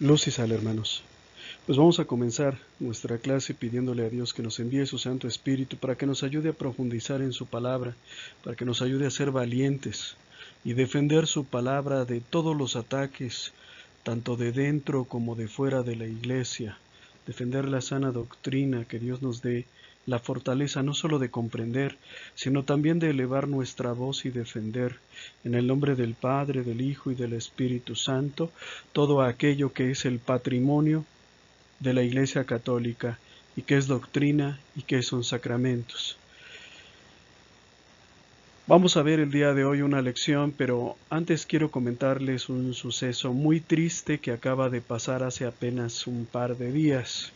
Luz y sal, hermanos. Pues vamos a comenzar nuestra clase pidiéndole a Dios que nos envíe su Santo Espíritu para que nos ayude a profundizar en su palabra, para que nos ayude a ser valientes y defender su palabra de todos los ataques, tanto de dentro como de fuera de la iglesia, defender la sana doctrina, que Dios nos dé la fortaleza no solo de comprender, sino también de elevar nuestra voz y defender, en el nombre del Padre, del Hijo y del Espíritu Santo, todo aquello que es el patrimonio de la Iglesia Católica y que es doctrina y que son sacramentos. Vamos a ver el día de hoy una lección, pero antes quiero comentarles un suceso muy triste que acaba de pasar hace apenas un par de días.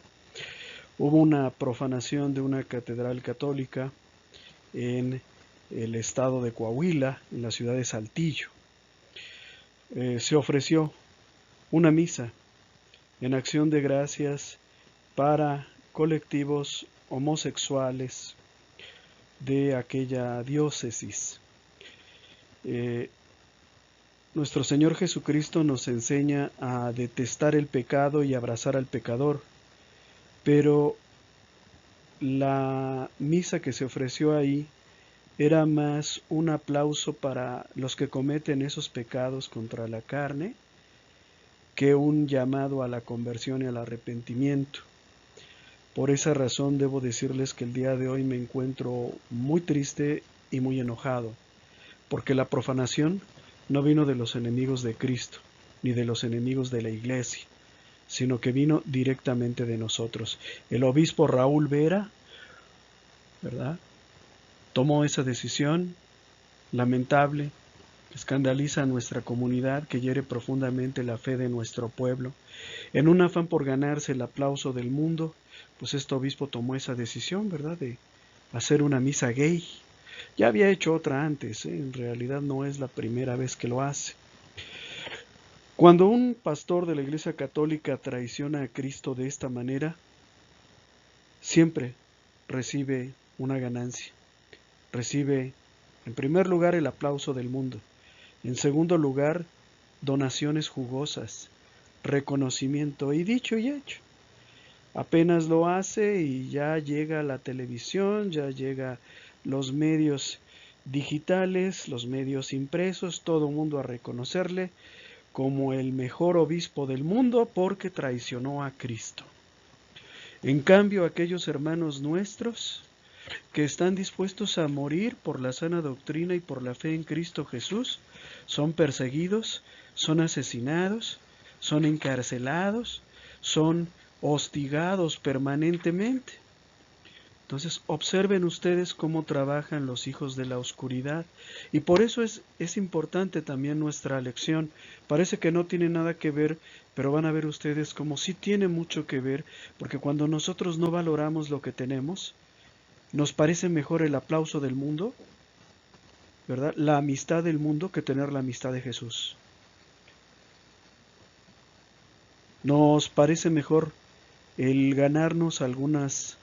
Hubo una profanación de una catedral católica en el estado de Coahuila, en la ciudad de Saltillo. Se ofreció una misa en acción de gracias para colectivos homosexuales de aquella diócesis. Nuestro Señor Jesucristo nos enseña a detestar el pecado y abrazar al pecador, pero la misa que se ofreció ahí era más un aplauso para los que cometen esos pecados contra la carne que un llamado a la conversión y al arrepentimiento. Por esa razón debo decirles que el día de hoy me encuentro muy triste y muy enojado, porque la profanación no vino de los enemigos de Cristo, ni de los enemigos de la Iglesia, sino que vino directamente de nosotros. El obispo Raúl Vera, ¿verdad?, tomó esa decisión lamentable, que escandaliza a nuestra comunidad, que hiere profundamente la fe de nuestro pueblo. En un afán por ganarse el aplauso del mundo, pues este obispo tomó esa decisión, ¿verdad?, de hacer una misa gay. Ya había hecho otra antes, en realidad no es la primera vez que lo hace. Cuando un pastor de la Iglesia Católica traiciona a Cristo de esta manera, siempre recibe una ganancia. Recibe, en primer lugar, el aplauso del mundo. En segundo lugar, donaciones jugosas, reconocimiento, y dicho y hecho. Apenas lo hace y ya llega la televisión, ya llega los medios digitales, los medios impresos, todo el mundo a reconocerle como el mejor obispo del mundo porque traicionó a Cristo. En cambio, aquellos hermanos nuestros que están dispuestos a morir por la sana doctrina y por la fe en Cristo Jesús, son perseguidos, son asesinados, son encarcelados, son hostigados permanentemente. Entonces, observen ustedes cómo trabajan los hijos de la oscuridad. Y por eso es importante también nuestra lección. Parece que no tiene nada que ver, pero van a ver ustedes como sí tiene mucho que ver, porque cuando nosotros no valoramos lo que tenemos, nos parece mejor el aplauso del mundo, ¿verdad?, la amistad del mundo, que tener la amistad de Jesús. Nos parece mejor el ganarnos algunas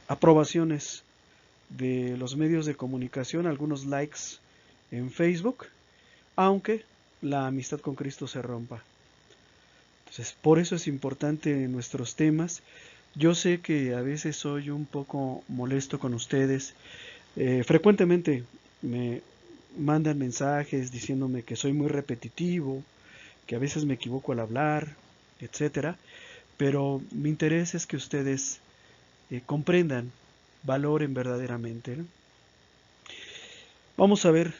aprobaciones de los medios de comunicación, algunos likes en Facebook, aunque la amistad con Cristo se rompa. Entonces, por eso es importante en nuestros temas. Yo sé que a veces soy un poco molesto con ustedes. Frecuentemente me mandan mensajes diciéndome que soy muy repetitivo, que a veces me equivoco al hablar, etcétera. Pero mi interés es que ustedes comprendan, valoren verdaderamente, ¿no? Vamos a ver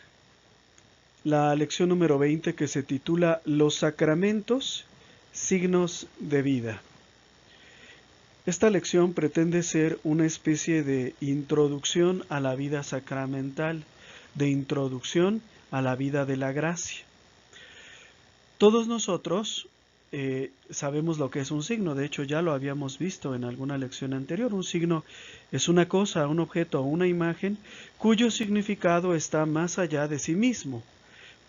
la lección número 20, que se titula Los sacramentos, signos de vida. Esta lección pretende ser una especie de introducción a la vida sacramental, de introducción a la vida de la gracia. Todos nosotros sabemos lo que es un signo, de hecho ya lo habíamos visto en alguna lección anterior. Un signo es una cosa, un objeto o una imagen cuyo significado está más allá de sí mismo.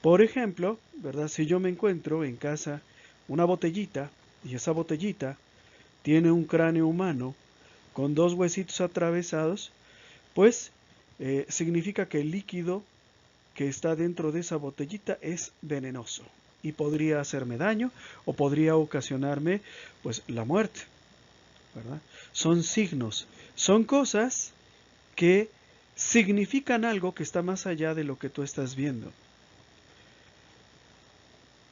Por ejemplo, ¿verdad?, si yo me encuentro en casa una botellita y esa botellita tiene un cráneo humano con dos huesitos atravesados, pues significa que el líquido que está dentro de esa botellita es venenoso y podría hacerme daño o podría ocasionarme pues la muerte, ¿verdad? Son signos, son cosas que significan algo que está más allá de lo que tú estás viendo.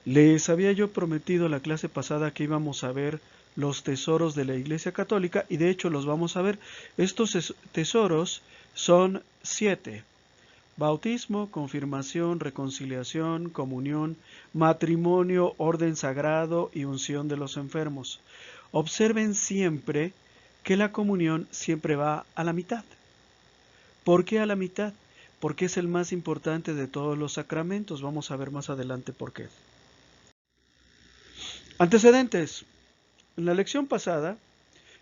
Les había yo prometido la clase pasada que íbamos a ver los tesoros de la Iglesia Católica y de hecho los vamos a ver. Estos tesoros son 7. Bautismo, confirmación, reconciliación, comunión, matrimonio, orden sagrado y unción de los enfermos. Observen siempre que la comunión siempre va a la mitad. ¿Por qué a la mitad? Porque es el más importante de todos los sacramentos. Vamos a ver más adelante por qué. Antecedentes. En la lección pasada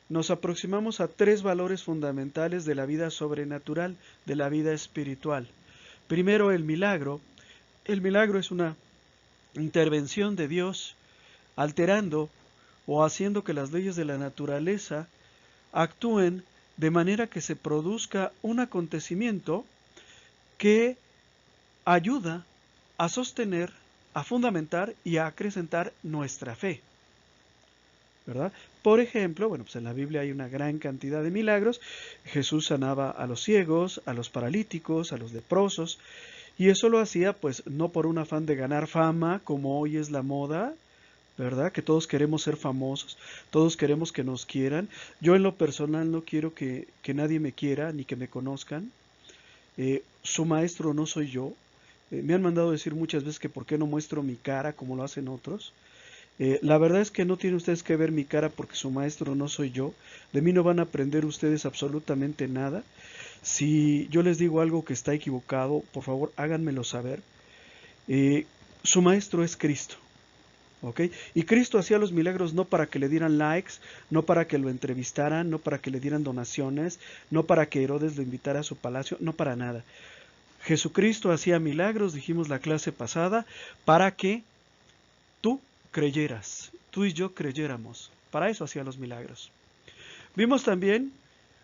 nos aproximamos a 3 valores fundamentales de la vida sobrenatural, de la vida espiritual. Primero, el milagro. El milagro es una intervención de Dios alterando o haciendo que las leyes de la naturaleza actúen de manera que se produzca un acontecimiento que ayuda a sostener, a fundamentar y a acrecentar nuestra fe, ¿verdad? Por ejemplo, bueno, pues en la Biblia hay una gran cantidad de milagros. Jesús sanaba a los ciegos, a los paralíticos, a los leprosos, y eso lo hacía pues no por un afán de ganar fama, como hoy es la moda, ¿verdad? Que todos queremos ser famosos, todos queremos que nos quieran. Yo en lo personal no quiero que nadie me quiera ni que me conozcan. Su maestro no soy yo. Me han mandado decir muchas veces que por qué no muestro mi cara como lo hacen otros. La verdad es que no tienen ustedes que ver mi cara porque su maestro no soy yo. De mí no van a aprender ustedes absolutamente nada. Si yo les digo algo que está equivocado, por favor háganmelo saber. Su maestro es Cristo. ¿Ok? Y Cristo hacía los milagros no para que le dieran likes, no para que lo entrevistaran, no para que le dieran donaciones, no para que Herodes lo invitara a su palacio, no para nada. Jesucristo hacía milagros, dijimos la clase pasada, para que tú creyeras, tú y yo creyéramos. Para eso hacía los milagros. Vimos también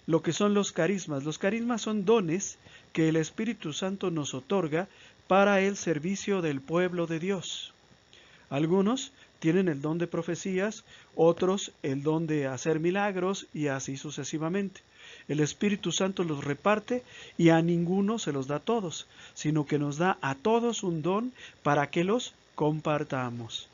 lo que son los carismas. Los carismas son dones que el Espíritu Santo nos otorga para el servicio del pueblo de Dios. Algunos tienen el don de profecías, otros el don de hacer milagros y así sucesivamente. El Espíritu Santo los reparte y a ninguno se los da a todos, sino que nos da a todos un don para que los compartamos.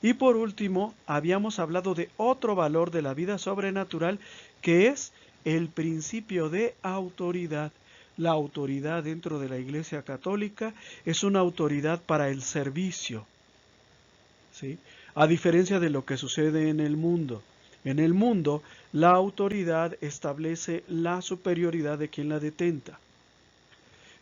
Y por último, habíamos hablado de otro valor de la vida sobrenatural, que es el principio de autoridad. La autoridad dentro de la Iglesia Católica es una autoridad para el servicio. ¿Sí? A diferencia de lo que sucede en el mundo. En el mundo, la autoridad establece la superioridad de quien la detenta.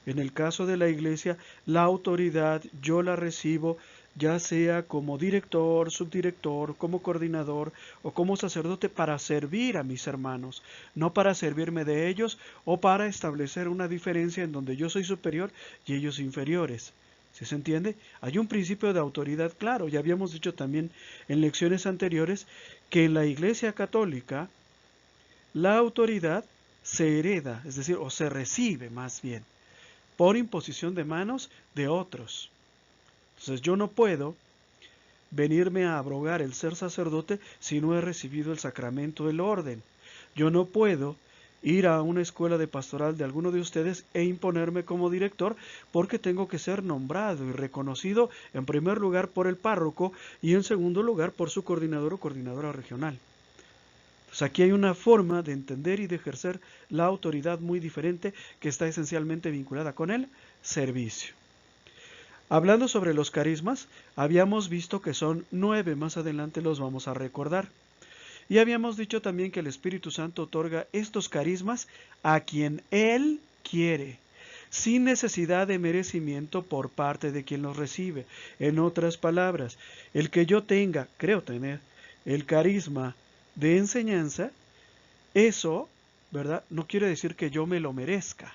En el caso de la Iglesia, la autoridad yo la recibo ya sea como director, subdirector, como coordinador o como sacerdote para servir a mis hermanos, no para servirme de ellos o para establecer una diferencia en donde yo soy superior y ellos inferiores. ¿Sí se entiende? Hay un principio de autoridad claro. Ya habíamos dicho también en lecciones anteriores que en la Iglesia Católica la autoridad se hereda, es decir, o se recibe más bien, por imposición de manos de otros. Entonces yo no puedo venirme a abrogar el ser sacerdote si no he recibido el sacramento del orden. Yo no puedo ir a una escuela de pastoral de alguno de ustedes e imponerme como director porque tengo que ser nombrado y reconocido en primer lugar por el párroco y en segundo lugar por su coordinador o coordinadora regional. Pues aquí hay una forma de entender y de ejercer la autoridad muy diferente que está esencialmente vinculada con el servicio. Hablando sobre los carismas, habíamos visto que son 9, más adelante los vamos a recordar. Y habíamos dicho también que el Espíritu Santo otorga estos carismas a quien Él quiere, sin necesidad de merecimiento por parte de quien los recibe. En otras palabras, el que yo tenga, creo tener, el carisma de enseñanza, eso, ¿verdad? No quiere decir que yo me lo merezca,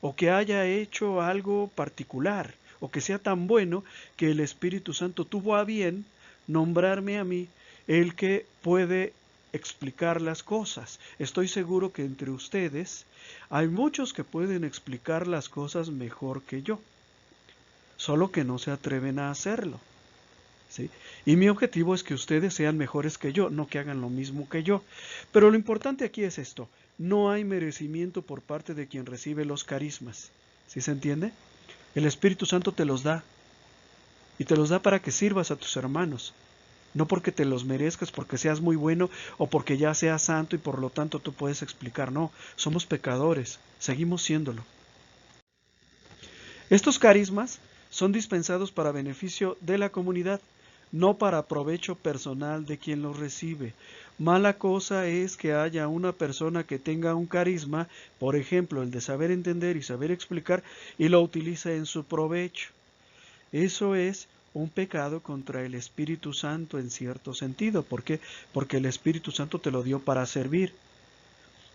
o que haya hecho algo particular, o que sea tan bueno que el Espíritu Santo tuvo a bien nombrarme a mí el que puede explicar las cosas. Estoy seguro que entre ustedes hay muchos que pueden explicar las cosas mejor que yo, solo que no se atreven a hacerlo. ¿sí? Y mi objetivo es que ustedes sean mejores que yo, no que hagan lo mismo que yo. Pero lo importante aquí es esto, no hay merecimiento por parte de quien recibe los carismas, ¿sí se entiende? El Espíritu Santo te los da, y te los da para que sirvas a tus hermanos, no porque te los merezcas, porque seas muy bueno o porque ya seas santo y por lo tanto tú puedes explicar, no, somos pecadores, seguimos siéndolo. Estos carismas son dispensados para beneficio de la comunidad, no para provecho personal de quien los recibe. Mala cosa es que haya una persona que tenga un carisma, por ejemplo, el de saber entender y saber explicar, y lo utilice en su provecho. Eso es un pecado contra el Espíritu Santo en cierto sentido. ¿Por qué? Porque el Espíritu Santo te lo dio para servir.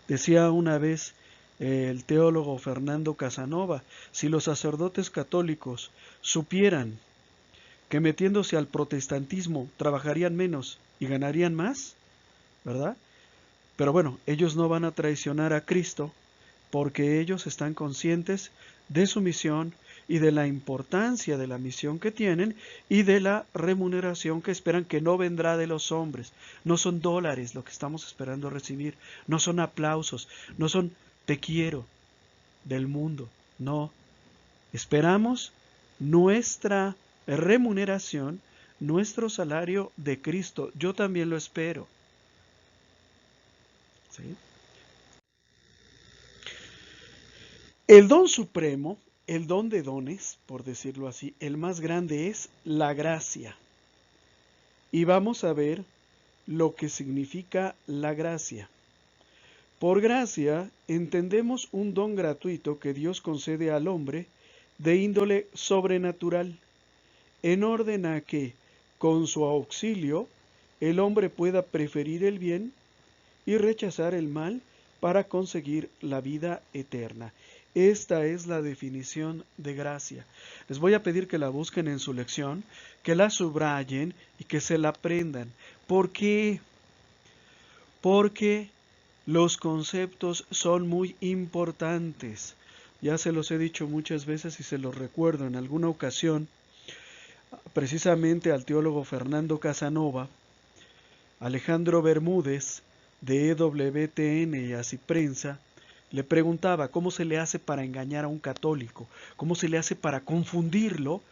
Decía una vez el teólogo Fernando Casanova, si los sacerdotes católicos supieran que metiéndose al protestantismo trabajarían menos y ganarían más, ¿verdad? Pero bueno, ellos no van a traicionar a Cristo porque ellos están conscientes de su misión y de la importancia de la misión que tienen y de la remuneración que esperan, que no vendrá de los hombres. No son dólares lo que estamos esperando recibir, no son aplausos, no son te quiero del mundo, no. Esperamos nuestra remuneración, nuestro salario de Cristo. Yo también lo espero. ¿Sí? El don supremo, el don de dones, por decirlo así, el más grande es la gracia. Y vamos a ver lo que significa la gracia. Por gracia entendemos un don gratuito que Dios concede al hombre de índole sobrenatural, en orden a que, con su auxilio, el hombre pueda preferir el bien y rechazar el mal para conseguir la vida eterna. Esta es la definición de gracia. Les voy a pedir que la busquen en su lección, que la subrayen y que se la aprendan. ¿Por qué? Porque los conceptos son muy importantes. Ya se los he dicho muchas veces y se los recuerdo en alguna ocasión, precisamente al teólogo Fernando Casanova, Alejandro Bermúdez, de EWTN y Así Prensa, le preguntaba cómo se le hace para engañar a un católico, cómo se le hace para confundirlo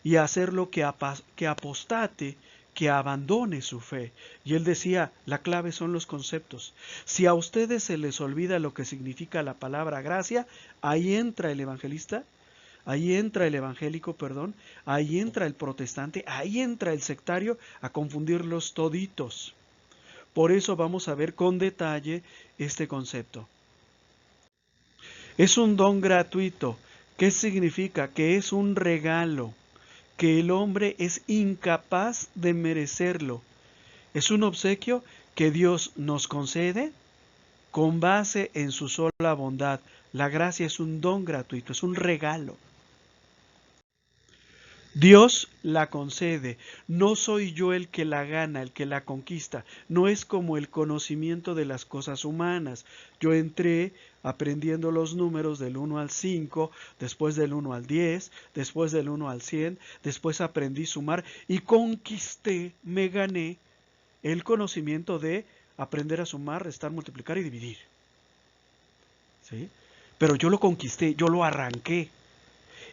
y hacerlo que apostate, que abandone su fe. Y él decía, la clave son los conceptos. Si a ustedes se les olvida lo que significa la palabra gracia, ahí entra el evangelista, ahí entra el evangélico, perdón, ahí entra el protestante, ahí entra el sectario a confundirlos toditos. Por eso vamos a ver con detalle este concepto. Es un don gratuito. ¿Qué significa? Que es un regalo, que el hombre es incapaz de merecerlo. Es un obsequio que Dios nos concede con base en su sola bondad. La gracia es un don gratuito, es un regalo. Dios la concede, no soy yo el que la gana, el que la conquista, no es como el conocimiento de las cosas humanas. Yo entré aprendiendo los números del 1 al 5, después del 1 al 10, después del 1 al 100, después aprendí a sumar y conquisté, me gané el conocimiento de aprender a sumar, restar, multiplicar y dividir. ¿Sí? Pero yo lo conquisté, yo lo arranqué.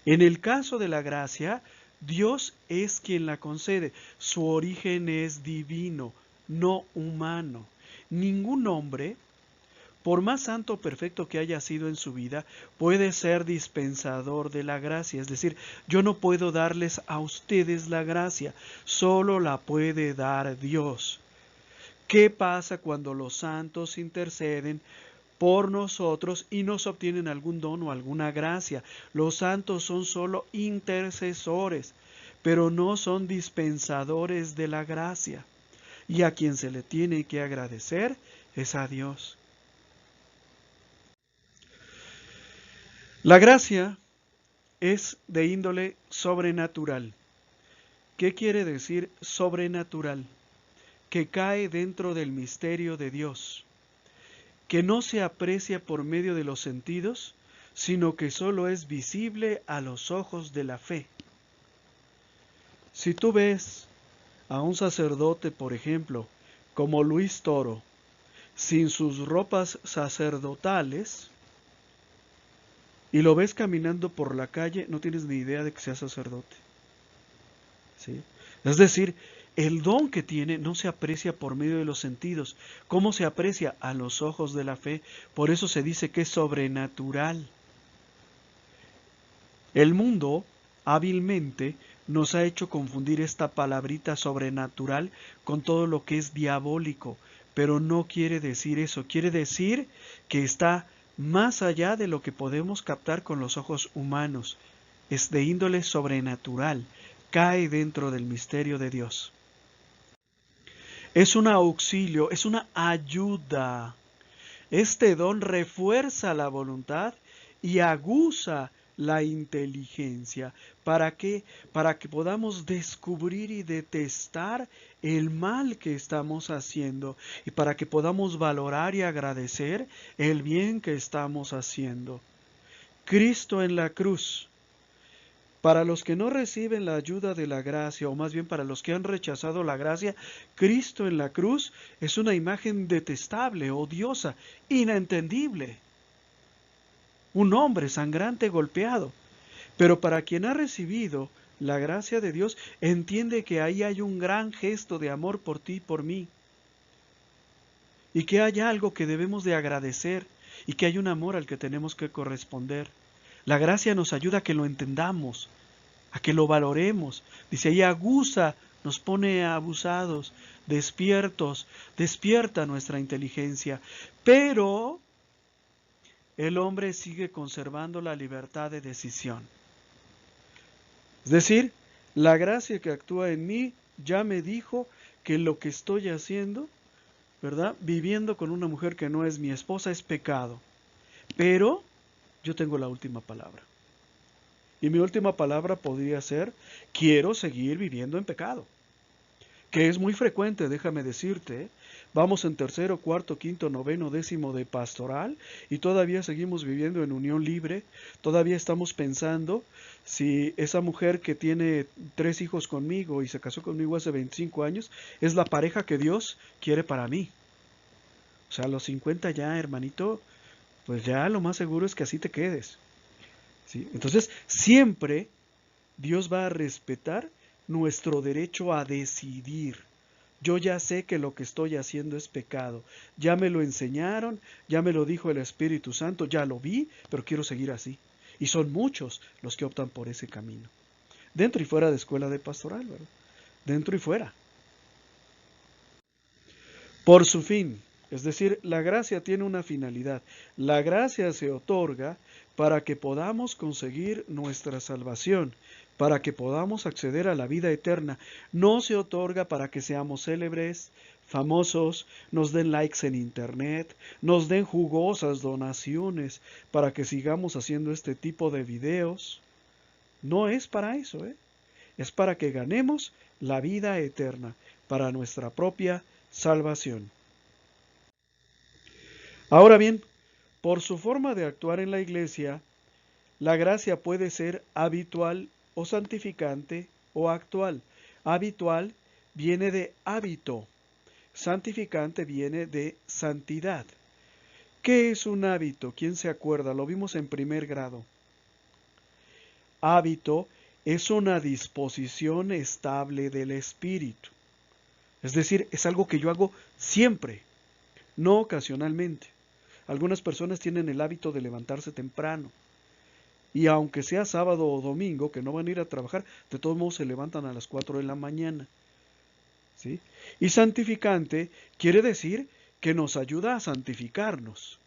En el caso de la gracia, Dios es quien la concede. Su origen es divino, no humano. Ningún hombre, por más santo o perfecto que haya sido en su vida, puede ser dispensador de la gracia. Es decir, yo no puedo darles a ustedes la gracia, solo la puede dar Dios. ¿Qué pasa cuando los santos interceden por nosotros y nos obtienen algún don o alguna gracia? Los santos son solo intercesores, pero no son dispensadores de la gracia. Y a quien se le tiene que agradecer es a Dios. La gracia es de índole sobrenatural. ¿Qué quiere decir sobrenatural? Que cae dentro del misterio de Dios, que no se aprecia por medio de los sentidos, sino que solo es visible a los ojos de la fe. Si tú ves a un sacerdote, por ejemplo, como Luis Toro, sin sus ropas sacerdotales, y lo ves caminando por la calle, no tienes ni idea de que sea sacerdote. ¿Sí? Es decir, el don que tiene no se aprecia por medio de los sentidos. ¿Cómo se aprecia? A los ojos de la fe. Por eso se dice que es sobrenatural. El mundo hábilmente nos ha hecho confundir esta palabrita sobrenatural con todo lo que es diabólico, pero no quiere decir eso, quiere decir que está más allá de lo que podemos captar con los ojos humanos, es de índole sobrenatural, cae dentro del misterio de Dios. Es un auxilio, es una ayuda. Este don refuerza la voluntad y aguza la inteligencia. ¿Para qué? Para que podamos descubrir y detestar el mal que estamos haciendo y para que podamos valorar y agradecer el bien que estamos haciendo. Cristo en la cruz. Para los que no reciben la ayuda de la gracia, o más bien para los que han rechazado la gracia, Cristo en la cruz es una imagen detestable, odiosa, inentendible. Un hombre sangrante golpeado. Pero para quien ha recibido la gracia de Dios, entiende que ahí hay un gran gesto de amor por ti y por mí. Y que hay algo que debemos de agradecer y que hay un amor al que tenemos que corresponder. La gracia nos ayuda a que lo entendamos, a que lo valoremos. Dice ahí aguza, nos pone abusados, despiertos, despierta nuestra inteligencia. Pero el hombre sigue conservando la libertad de decisión. Es decir, la gracia que actúa en mí ya me dijo que lo que estoy haciendo, ¿verdad? Viviendo con una mujer que no es mi esposa es pecado. Pero yo tengo la última palabra. Y mi última palabra podría ser, quiero seguir viviendo en pecado. Que es muy frecuente, déjame decirte. Vamos en tercero, cuarto, quinto, noveno, décimo de pastoral y todavía seguimos viviendo en unión libre. Todavía estamos pensando si esa mujer que tiene 3 hijos conmigo y se casó conmigo hace 25 años es la pareja que Dios quiere para mí. O sea, a los 50 ya, hermanito, pues ya lo más seguro es que así te quedes. ¿Sí? Entonces, siempre Dios va a respetar nuestro derecho a decidir. Yo ya sé que lo que estoy haciendo es pecado. Ya me lo enseñaron, ya me lo dijo el Espíritu Santo, ya lo vi, pero quiero seguir así. Y son muchos los que optan por ese camino. Dentro y fuera de escuela de pastoral, ¿verdad? Dentro y fuera. Por su fin, es decir, la gracia tiene una finalidad. La gracia se otorga para que podamos conseguir nuestra salvación, para que podamos acceder a la vida eterna. No se otorga para que seamos célebres, famosos, nos den likes en internet, nos den jugosas donaciones para que sigamos haciendo este tipo de videos. No es para eso, ¿eh? Es para que ganemos la vida eterna, para nuestra propia salvación. Ahora bien, por su forma de actuar en la iglesia, la gracia puede ser habitual o santificante o actual. Habitual viene de hábito, santificante viene de santidad. ¿Qué es un hábito? ¿Quién se acuerda? Lo vimos en primer grado. Hábito es una disposición estable del espíritu. Es decir, es algo que yo hago siempre, no ocasionalmente. Algunas personas tienen el hábito de levantarse temprano. Y aunque sea sábado o domingo, que no van a ir a trabajar, de todos modos se levantan a las 4 de la mañana. ¿Sí? Y santificante quiere decir que nos ayuda a santificarnos.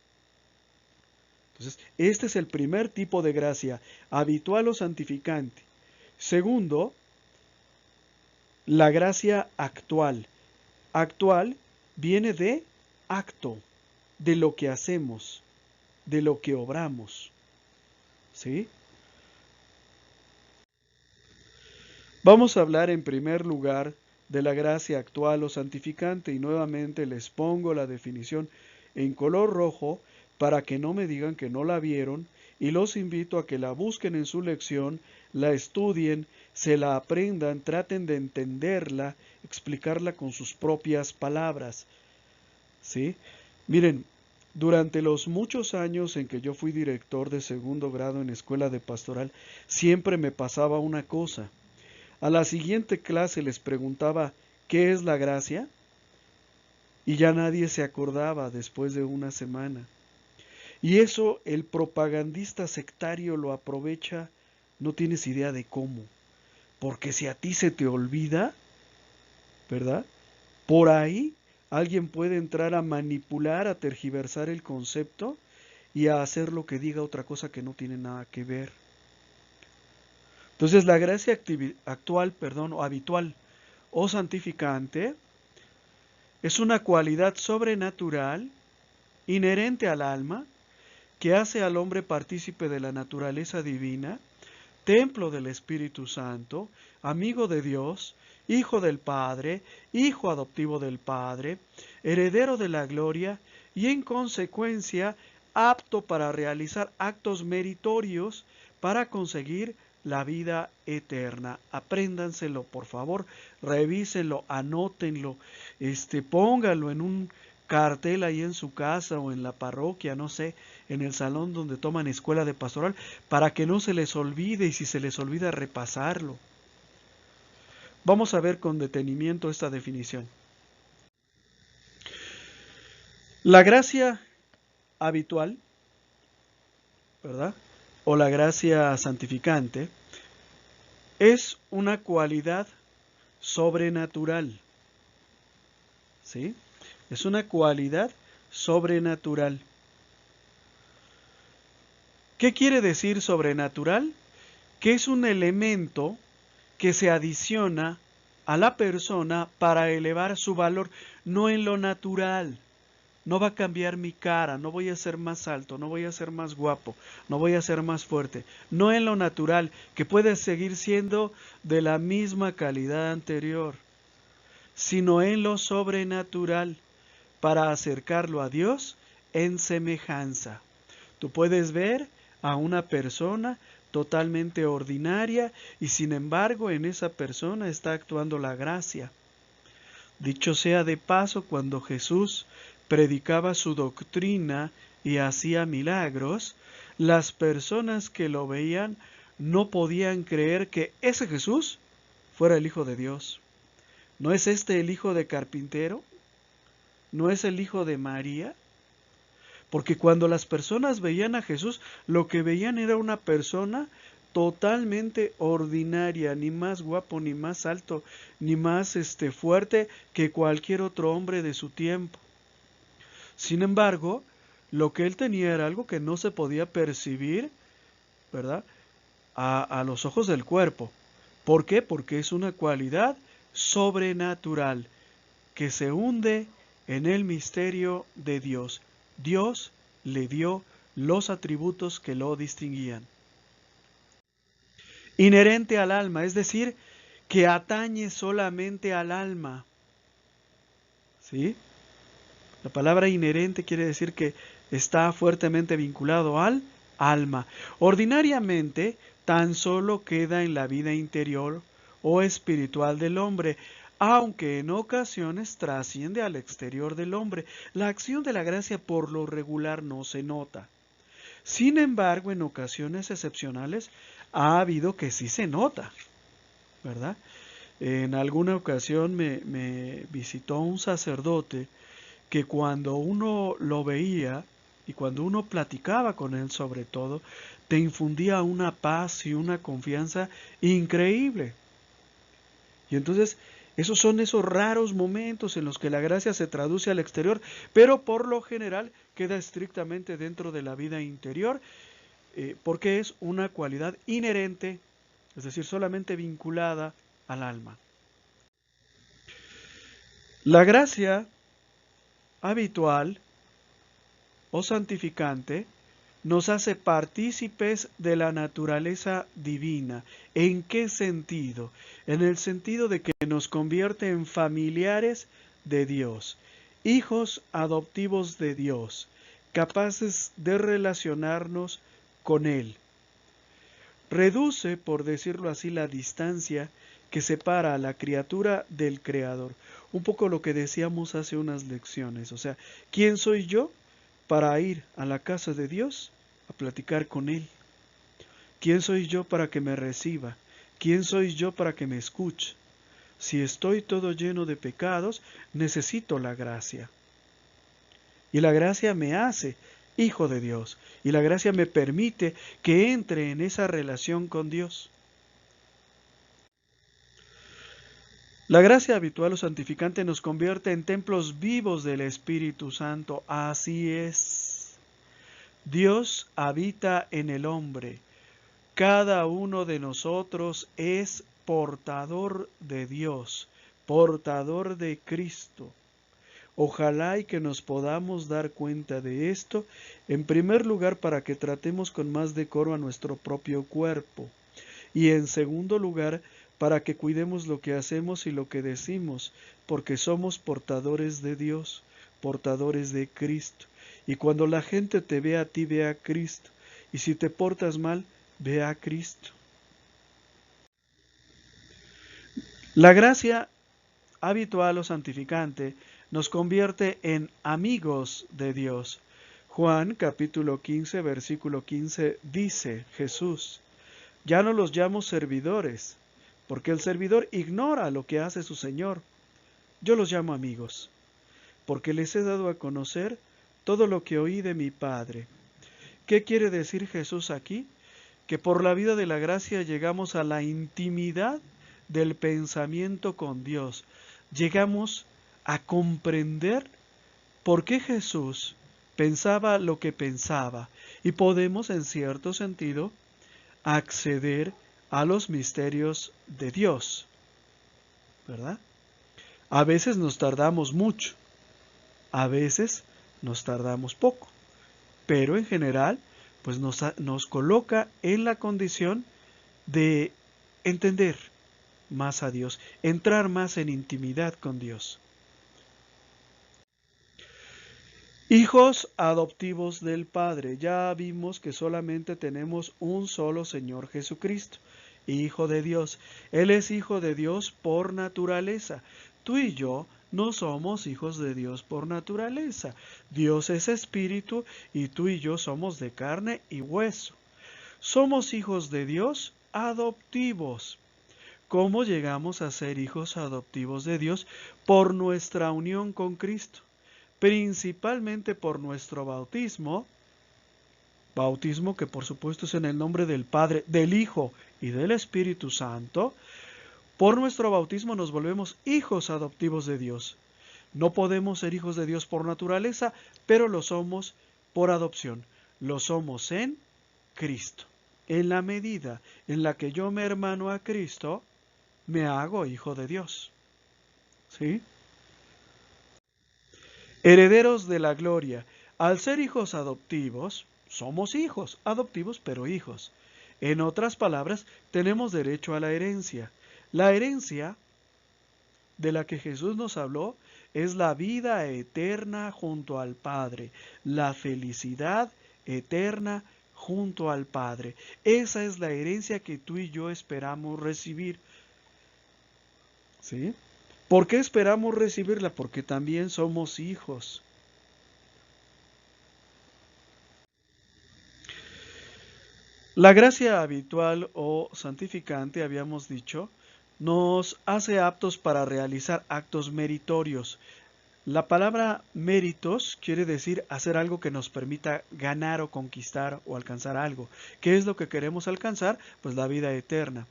Entonces, este es el primer tipo de gracia, habitual o santificante. Segundo, la gracia actual. Actual viene de acto, de lo que hacemos, de lo que obramos. ¿Sí? Vamos a hablar en primer lugar de la gracia actual o santificante y nuevamente les pongo la definición en color rojo para que no me digan que no la vieron y los invito a que la busquen en su lección, la estudien, se la aprendan, traten de entenderla, explicarla con sus propias palabras, ¿sí? Miren, durante los muchos años en que yo fui director de segundo grado en escuela de pastoral, siempre me pasaba una cosa. A la siguiente clase les preguntaba, ¿qué es la gracia? Y ya nadie se acordaba después de una semana. Y eso el propagandista sectario lo aprovecha, no tienes idea de cómo. Porque si a ti se te olvida, ¿verdad? Por ahí alguien puede entrar a manipular, a tergiversar el concepto y a hacer lo que diga otra cosa que no tiene nada que ver. Entonces la gracia actual, o habitual o santificante es una cualidad sobrenatural inherente al alma que hace al hombre partícipe de la naturaleza divina, templo del Espíritu Santo, amigo de Dios, hijo del Padre, hijo adoptivo del Padre, heredero de la gloria y en consecuencia apto para realizar actos meritorios para conseguir la vida eterna. Apréndanselo, por favor, revísenlo, anótenlo, póngalo en un cartel ahí en su casa o en la parroquia, no sé, en el salón donde toman escuela de pastoral, para que no se les olvide y si se les olvida repasarlo. Vamos a ver con detenimiento esta definición. La gracia habitual, ¿verdad? O la gracia santificante es una cualidad sobrenatural, ¿sí? Es una cualidad sobrenatural. ¿Qué quiere decir sobrenatural? Que es un elemento que se adiciona a la persona para elevar su valor, no en lo natural. No va a cambiar mi cara, no voy a ser más alto, no voy a ser más guapo, no voy a ser más fuerte. No en lo natural, que puede seguir siendo de la misma calidad anterior, sino en lo sobrenatural, para acercarlo a Dios en semejanza. Tú puedes ver a una persona totalmente ordinaria y sin embargo en esa persona está actuando la gracia. Dicho sea de paso, cuando Jesús predicaba su doctrina y hacía milagros, las personas que lo veían no podían creer que ese Jesús fuera el Hijo de Dios. ¿No es este el hijo de carpintero? ¿No es el hijo de María? Porque cuando las personas veían a Jesús, lo que veían era una persona totalmente ordinaria, ni más guapo, ni más alto, ni más fuerte que cualquier otro hombre de su tiempo. Sin embargo, lo que él tenía era algo que no se podía percibir, ¿verdad? A los ojos del cuerpo. ¿Por qué? Porque es una cualidad sobrenatural que se hunde en el misterio de Dios. Dios le dio los atributos que lo distinguían. Inherente al alma, es decir, que atañe solamente al alma. ¿Sí? La palabra inherente quiere decir que está fuertemente vinculado al alma. Ordinariamente, tan solo queda en la vida interior o espiritual del hombre, aunque en ocasiones trasciende al exterior del hombre. La acción de la gracia por lo regular no se nota. Sin embargo, en ocasiones excepcionales ha habido que sí se nota, ¿verdad? En alguna ocasión me visitó un sacerdote que cuando uno lo veía y cuando uno platicaba con él sobre todo, te infundía una paz y una confianza increíble. Y entonces, esos son esos raros momentos en los que la gracia se traduce al exterior, pero por lo general queda estrictamente dentro de la vida interior, porque es una cualidad inherente, es decir, solamente vinculada al alma. La gracia habitual o santificante nos hace partícipes de la naturaleza divina. ¿En qué sentido? En el sentido de que nos convierte en familiares de Dios, hijos adoptivos de Dios, capaces de relacionarnos con Él. reduce, por decirlo así, la distancia que separa a la criatura del Creador. Un poco lo que decíamos hace unas lecciones. O sea, ¿quién soy yo para ir a la casa de Dios a platicar con Él? ¿Quién soy yo para que me reciba? ¿Quién soy yo para que me escuche? Si estoy todo lleno de pecados, necesito la gracia. Y la gracia me hace hijo de Dios. Y la gracia me permite que entre en esa relación con Dios. La gracia habitual o santificante nos convierte en templos vivos del Espíritu Santo. Así es. Dios habita en el hombre. Cada uno de nosotros es portador de Dios, portador de Cristo. Ojalá y que nos podamos dar cuenta de esto, en primer lugar para que tratemos con más decoro a nuestro propio cuerpo, y en segundo lugar para que cuidemos lo que hacemos y lo que decimos, porque somos portadores de Dios, portadores de Cristo. Y cuando la gente te ve a ti, ve a Cristo, y si te portas mal, ve a Cristo. La gracia habitual o santificante nos convierte en amigos de Dios. Juan capítulo 15 versículo 15 dice Jesús: ya no los llamo servidores, porque el servidor ignora lo que hace su Señor. Yo los llamo amigos, porque les he dado a conocer todo lo que oí de mi Padre. ¿Qué quiere decir Jesús aquí? Que por la vida de la gracia llegamos a la intimidad del pensamiento con Dios. Llegamos a comprender por qué Jesús pensaba lo que pensaba y podemos, en cierto sentido, acceder a los misterios de Dios, ¿verdad? A veces nos tardamos mucho, a veces nos tardamos poco, pero en general, pues nos coloca en la condición de entender más a Dios, entrar más en intimidad con Dios. Hijos adoptivos del Padre. Ya vimos que solamente tenemos un solo Señor Jesucristo, Hijo de Dios. Él es Hijo de Dios por naturaleza. Tú y yo no somos hijos de Dios por naturaleza. Dios es espíritu y tú y yo somos de carne y hueso. Somos hijos de Dios adoptivos. ¿Cómo llegamos a ser hijos adoptivos de Dios? Por nuestra unión con Cristo. Principalmente por nuestro bautismo que por supuesto es en el nombre del Padre, del Hijo y del Espíritu Santo. Por nuestro bautismo nos volvemos hijos adoptivos de Dios. No podemos ser hijos de Dios por naturaleza, pero lo somos por adopción. Lo somos en Cristo. En la medida en la que yo me hermano a Cristo, me hago hijo de Dios. ¿Sí? Herederos de la gloria. Al ser hijos adoptivos, somos hijos adoptivos, pero hijos. En otras palabras, tenemos derecho a la herencia. La herencia de la que Jesús nos habló es la vida eterna junto al Padre, la felicidad eterna junto al Padre. Esa es la herencia que tú y yo esperamos recibir. ¿Sí? ¿Por qué esperamos recibirla? Porque también somos hijos. La gracia habitual o santificante, habíamos dicho, nos hace aptos para realizar actos meritorios. La palabra méritos quiere decir hacer algo que nos permita ganar o conquistar o alcanzar algo. ¿Qué es lo que queremos alcanzar? Pues la vida eterna.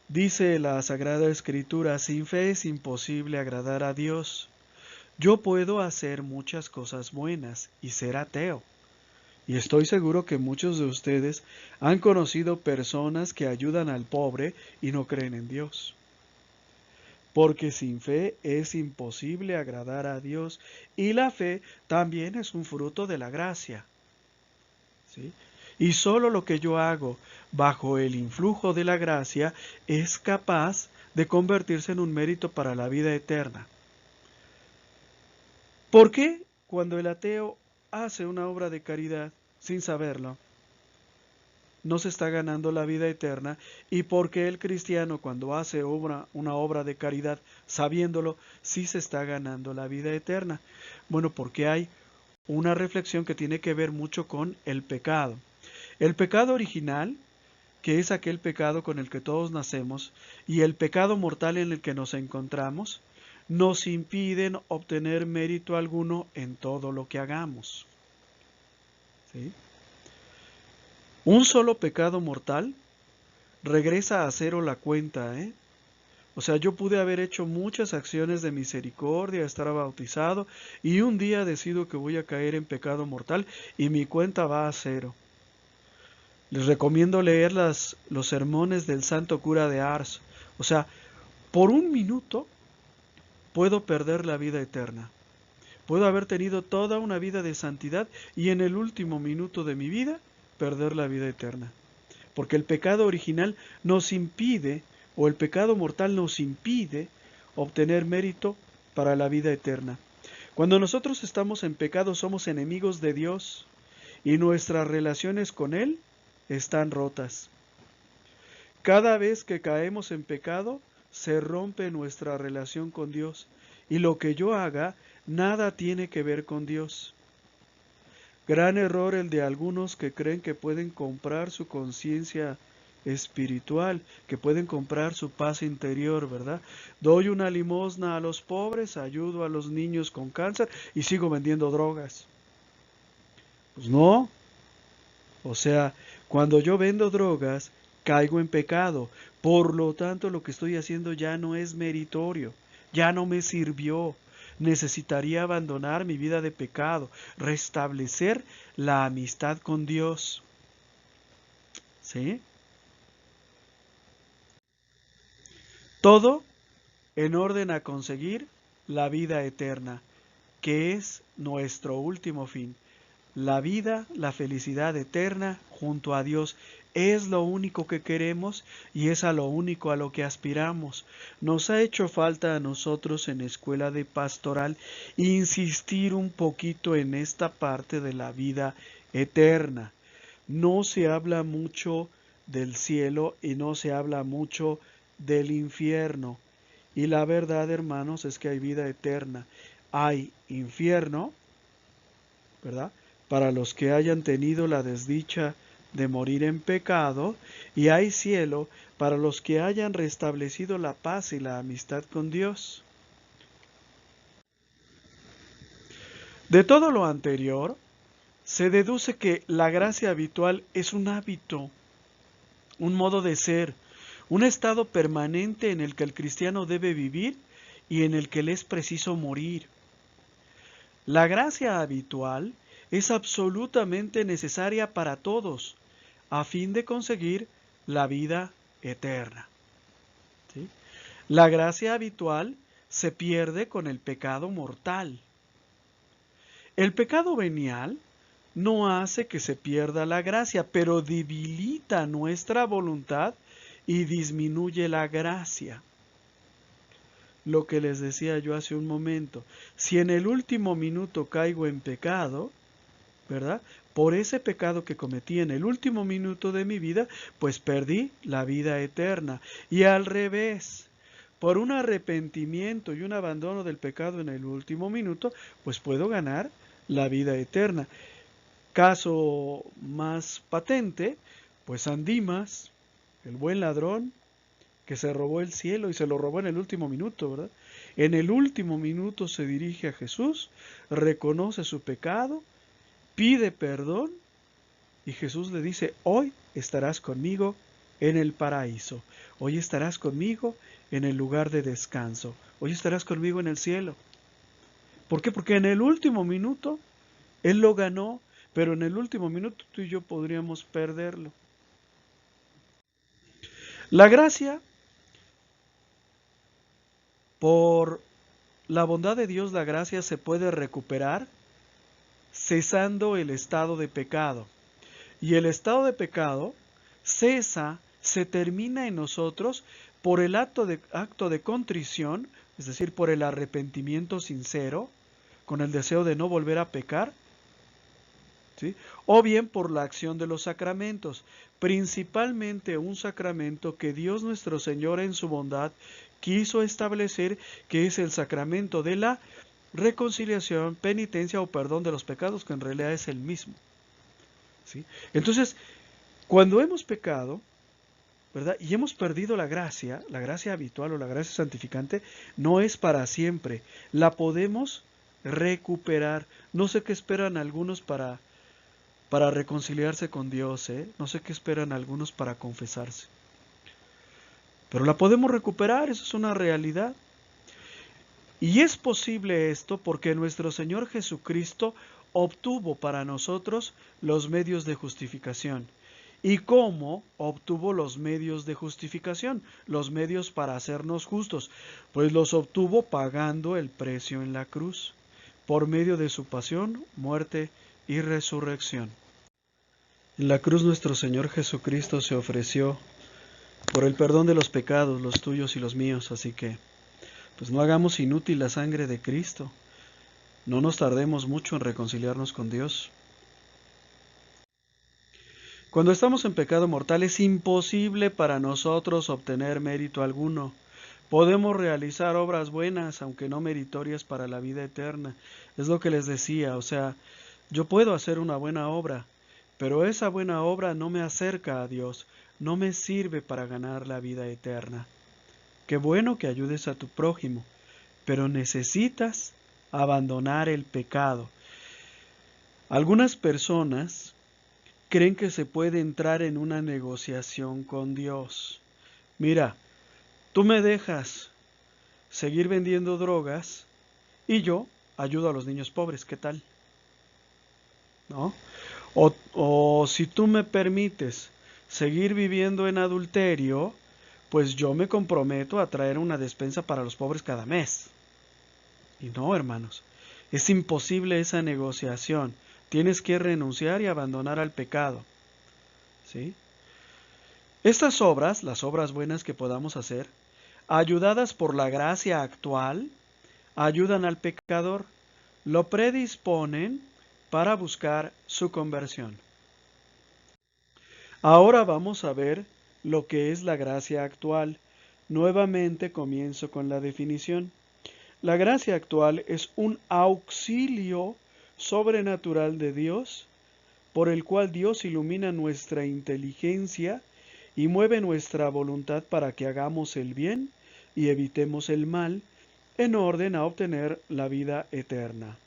Dice la Sagrada Escritura: sin fe es imposible agradar a Dios. Yo puedo hacer muchas cosas buenas y ser ateo. Y estoy seguro que muchos de ustedes han conocido personas que ayudan al pobre y no creen en Dios. Porque sin fe es imposible agradar a Dios, y la fe también es un fruto de la gracia. ¿Sí? Y solo lo que yo hago bajo el influjo de la gracia es capaz de convertirse en un mérito para la vida eterna. ¿Por qué cuando el ateo hace una obra de caridad sin saberlo, no se está ganando la vida eterna, y porque el cristiano cuando hace una obra de caridad, sabiéndolo, sí se está ganando la vida eterna. Bueno, porque hay una reflexión que tiene que ver mucho con el pecado. El pecado original, que es aquel pecado con el que todos nacemos, y el pecado mortal en el que nos encontramos, nos impiden obtener mérito alguno en todo lo que hagamos. ¿Sí? Un solo pecado mortal regresa a cero la cuenta, ¿eh? O sea, yo pude haber hecho muchas acciones de misericordia, estar bautizado, y un día decido que voy a caer en pecado mortal y mi cuenta va a cero. Les recomiendo leer los sermones del santo cura de Ars. O sea, por un minuto puedo perder la vida eterna. Puedo haber tenido toda una vida de santidad y en el último minuto de mi vida perder la vida eterna. Porque el pecado original nos impide, o el pecado mortal nos impide, obtener mérito para la vida eterna. Cuando nosotros estamos en pecado somos enemigos de Dios y nuestras relaciones con Él están rotas. Cada vez que caemos en pecado, se rompe nuestra relación con Dios y lo que yo haga nada tiene que ver con Dios. Gran error el de algunos que creen que pueden comprar su conciencia espiritual, que pueden comprar su paz interior, ¿verdad? Doy una limosna a los pobres, ayudo a los niños con cáncer y sigo vendiendo drogas. Pues no. O sea, cuando yo vendo drogas, caigo en pecado. Por lo tanto, lo que estoy haciendo ya no es meritorio, ya no me sirvió. Necesitaría abandonar mi vida de pecado, restablecer la amistad con Dios. ¿Sí? Todo en orden a conseguir la vida eterna, que es nuestro último fin. La vida, la felicidad eterna junto a Dios es lo único que queremos y es a lo único a lo que aspiramos. Nos ha hecho falta a nosotros en Escuela de Pastoral insistir un poquito en esta parte de la vida eterna. No se habla mucho del cielo y no se habla mucho del infierno. Y la verdad, hermanos, es que hay vida eterna. Hay infierno, ¿verdad? Para los que hayan tenido la desdicha de morir en pecado, y hay cielo para los que hayan restablecido la paz y la amistad con Dios. De todo lo anterior, se deduce que la gracia habitual es un hábito, un modo de ser, un estado permanente en el que el cristiano debe vivir y en el que le es preciso morir. La gracia habitual es absolutamente necesaria para todos, a fin de conseguir la vida eterna. ¿Sí? La gracia habitual se pierde con el pecado mortal. El pecado venial no hace que se pierda la gracia, pero debilita nuestra voluntad y disminuye la gracia. Lo que les decía yo hace un momento, si en el último minuto caigo en pecado, ¿verdad? Por ese pecado que cometí en el último minuto de mi vida, pues perdí la vida eterna. Y al revés, por un arrepentimiento y un abandono del pecado en el último minuto, pues puedo ganar la vida eterna. Caso más patente, pues San Dimas, el buen ladrón, que se robó el cielo y se lo robó en el último minuto, ¿verdad? En el último minuto se dirige a Jesús, reconoce su pecado, pide perdón y Jesús le dice, hoy estarás conmigo en el paraíso, hoy estarás conmigo en el lugar de descanso, hoy estarás conmigo en el cielo. ¿Por qué? Porque en el último minuto Él lo ganó, pero en el último minuto tú y yo podríamos perderlo. La gracia, por la bondad de Dios, la gracia se puede recuperar cesando el estado de pecado. Y el estado de pecado cesa, se termina en nosotros por el acto de contrición, es decir, por el arrepentimiento sincero, con el deseo de no volver a pecar, ¿sí? O bien por la acción de los sacramentos. principalmente un sacramento que Dios nuestro Señor en su bondad quiso establecer, que es el sacramento de la reconciliación, penitencia o perdón de los pecados, que en realidad es el mismo. ¿Sí? Entonces, cuando hemos pecado, ¿verdad? Y hemos perdido la gracia habitual o la gracia santificante, no es para siempre. La podemos recuperar. No sé qué esperan algunos para reconciliarse con Dios, ¿eh? No sé qué esperan algunos para confesarse. Pero la podemos recuperar, eso es una realidad. Y es posible esto porque nuestro Señor Jesucristo obtuvo para nosotros los medios de justificación. ¿Y cómo obtuvo los medios de justificación? Los medios para hacernos justos. Pues los obtuvo pagando el precio en la cruz, por medio de su pasión, muerte y resurrección. En la cruz nuestro Señor Jesucristo se ofreció por el perdón de los pecados, los tuyos y los míos, así que pues no hagamos inútil la sangre de Cristo. No nos tardemos mucho en reconciliarnos con Dios. Cuando estamos en pecado mortal es imposible para nosotros obtener mérito alguno. Podemos realizar obras buenas, aunque no meritorias para la vida eterna. Es lo que les decía, o sea, yo puedo hacer una buena obra, pero esa buena obra no me acerca a Dios, no me sirve para ganar la vida eterna. Qué bueno que ayudes a tu prójimo, pero necesitas abandonar el pecado. Algunas personas creen que se puede entrar en una negociación con Dios. Mira, tú me dejas seguir vendiendo drogas y yo ayudo a los niños pobres, ¿qué tal? ¿No? O si tú me permites seguir viviendo en adulterio, pues yo me comprometo a traer una despensa para los pobres cada mes. Y no, hermanos, es imposible esa negociación. Tienes que renunciar y abandonar al pecado. ¿Sí? Estas obras, las obras buenas que podamos hacer, ayudadas por la gracia actual, ayudan al pecador, lo predisponen para buscar su conversión. Ahora vamos a ver lo que es la gracia actual. Nuevamente comienzo con la definición. La gracia actual es un auxilio sobrenatural de Dios, por el cual Dios ilumina nuestra inteligencia y mueve nuestra voluntad para que hagamos el bien y evitemos el mal, en orden a obtener la vida eterna.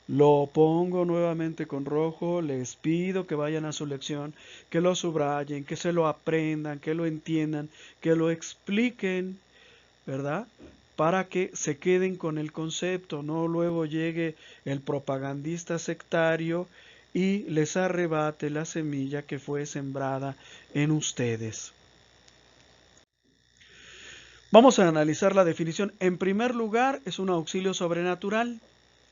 Lo pongo nuevamente con rojo, les pido que vayan a su lección, que lo subrayen, que se lo aprendan, que lo entiendan, que lo expliquen, ¿verdad? Para que se queden con el concepto, no luego llegue el propagandista sectario y les arrebate la semilla que fue sembrada en ustedes. Vamos a analizar la definición. En primer lugar, es un auxilio sobrenatural.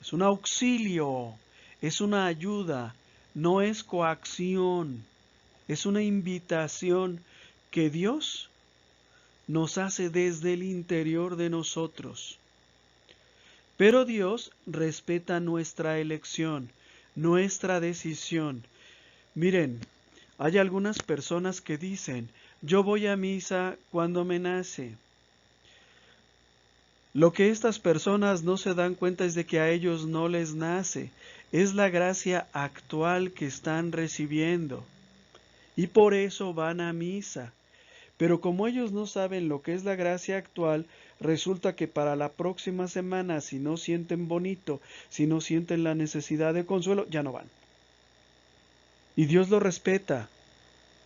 Es un auxilio, es una ayuda, no es coacción, es una invitación que Dios nos hace desde el interior de nosotros. Pero Dios respeta nuestra elección, nuestra decisión. Miren, hay algunas personas que dicen, yo voy a misa cuando me nace. Lo que estas personas no se dan cuenta es de que a ellos no les nace, es la gracia actual que están recibiendo. Y por eso van a misa. Pero como ellos no saben lo que es la gracia actual, resulta que para la próxima semana, si no sienten bonito, si no sienten la necesidad de consuelo, ya no van. Y Dios lo respeta.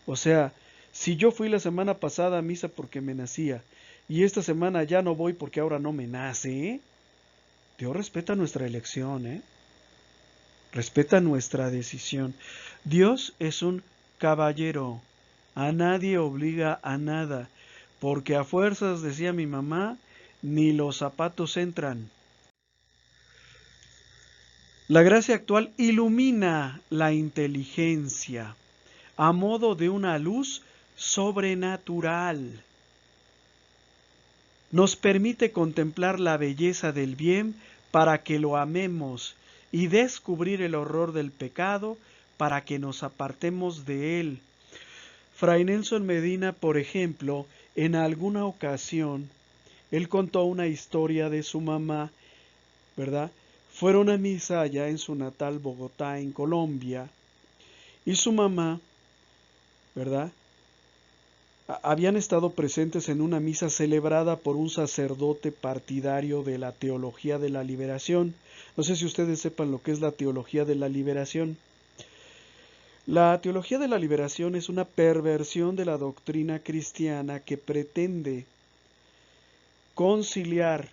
O sea, si yo fui la semana pasada a misa porque me nacía, y esta semana ya no voy porque ahora no me nace, Dios respeta nuestra elección, respeta nuestra decisión. Dios es un caballero, a nadie obliga a nada, porque a fuerzas, decía mi mamá, ni los zapatos entran. La gracia actual ilumina la inteligencia a modo de una luz sobrenatural. Nos permite contemplar la belleza del bien para que lo amemos y descubrir el horror del pecado para que nos apartemos de él. Fray Nelson Medina, por ejemplo, en alguna ocasión, él contó una historia de su mamá, ¿verdad? Fueron a misa allá en su natal Bogotá, en Colombia, y su mamá, ¿verdad? Habían estado presentes en una misa celebrada por un sacerdote partidario de la teología de la liberación. No sé si ustedes sepan lo que es la teología de la liberación. La teología de la liberación es una perversión de la doctrina cristiana que pretende conciliar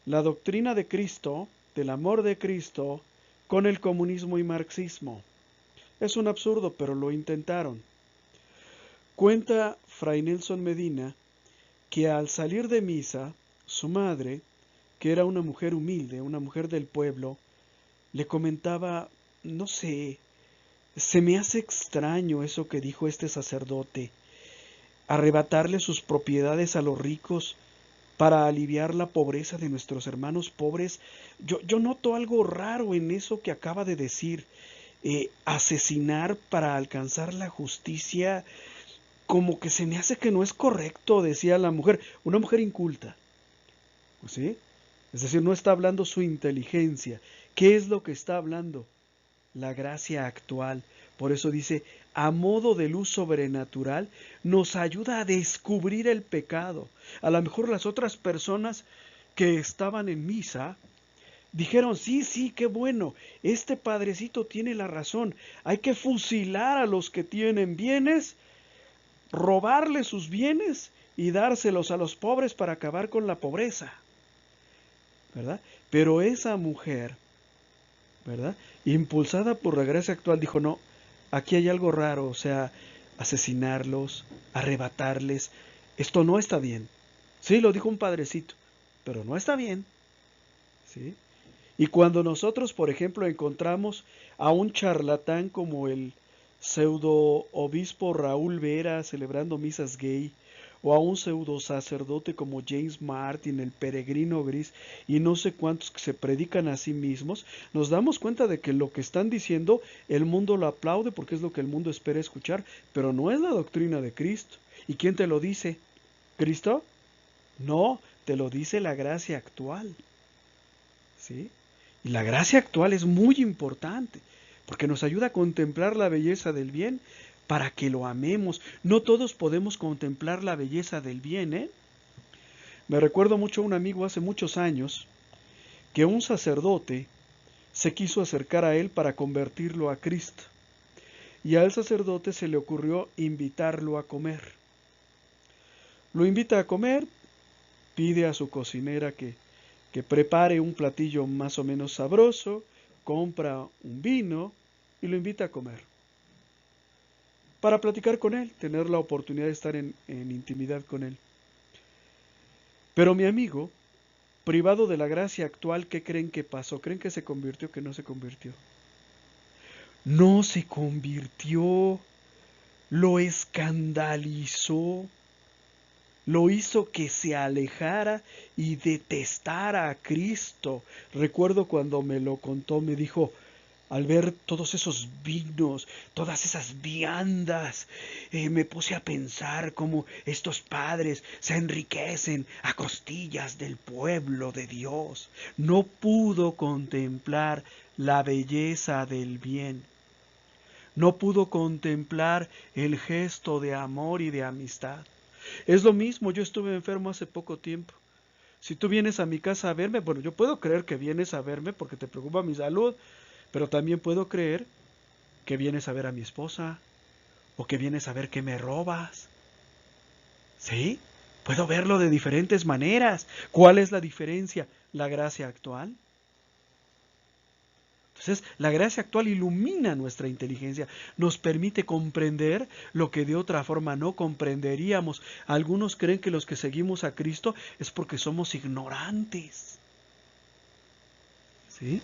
la doctrina de Cristo, del amor de Cristo, con el comunismo y marxismo. Es un absurdo, pero lo intentaron. Cuenta Fray Nelson Medina que al salir de misa, su madre, que era una mujer humilde, una mujer del pueblo, le comentaba, no sé, se me hace extraño eso que dijo este sacerdote, arrebatarle sus propiedades a los ricos para aliviar la pobreza de nuestros hermanos pobres. Yo noto algo raro en eso que acaba de decir, asesinar para alcanzar la justicia. Como que se me hace que no es correcto, decía la mujer, una mujer inculta, ¿sí? Es decir, no está hablando su inteligencia. ¿Qué es lo que está hablando? La gracia actual. Por eso dice, a modo de luz sobrenatural, nos ayuda a descubrir el pecado. A lo mejor las otras personas que estaban en misa dijeron, sí, qué bueno, este padrecito tiene la razón, hay que fusilar a los que tienen bienes, robarle sus bienes y dárselos a los pobres para acabar con la pobreza, ¿verdad? Pero esa mujer, ¿verdad? Impulsada por la gracia actual, dijo, no, aquí hay algo raro, o sea, asesinarlos, arrebatarles, esto no está bien. Sí, lo dijo un padrecito, pero no está bien, ¿sí? Y cuando nosotros, por ejemplo, encontramos a un charlatán como el pseudo obispo Raúl Vera celebrando misas gay, o a un pseudo sacerdote como James Martin, el peregrino gris, y no sé cuántos que se predican a sí mismos, nos damos cuenta de que lo que están diciendo el mundo lo aplaude porque es lo que el mundo espera escuchar, pero no es la doctrina de Cristo. ¿Y quién te lo dice? ¿Cristo? No, te lo dice la gracia actual, ¿sí? Y la gracia actual es muy importante, porque nos ayuda a contemplar la belleza del bien para que lo amemos. No todos podemos contemplar la belleza del bien, ¿eh? Me recuerdo mucho a un amigo hace muchos años que un sacerdote se quiso acercar a él para convertirlo a Cristo. Y al sacerdote se le ocurrió invitarlo a comer. Lo invita a comer, pide a su cocinera que prepare un platillo más o menos sabroso, compra un vino y lo invita a comer. Para platicar con él, tener la oportunidad de estar en intimidad con él. Pero mi amigo, privado de la gracia actual, ¿qué creen que pasó? ¿Creen que se convirtió o que no se convirtió? No se convirtió, lo escandalizó, lo hizo que se alejara y detestara a Cristo. Recuerdo cuando me lo contó, me dijo, al ver todos esos vinos, todas esas viandas, me puse a pensar cómo estos padres se enriquecen a costillas del pueblo de Dios. No pudo contemplar la belleza del bien. No pudo contemplar el gesto de amor y de amistad. Es lo mismo, yo estuve enfermo hace poco tiempo. Si tú vienes a mi casa a verme, bueno, yo puedo creer que vienes a verme porque te preocupa mi salud, pero también puedo creer que vienes a ver a mi esposa o que vienes a ver que me robas. ¿Sí? Puedo verlo de diferentes maneras. ¿Cuál es la diferencia? La gracia actual. Entonces, la gracia actual ilumina nuestra inteligencia, nos permite comprender lo que de otra forma no comprenderíamos. Algunos creen que los que seguimos a Cristo es porque somos ignorantes. ¿Sí?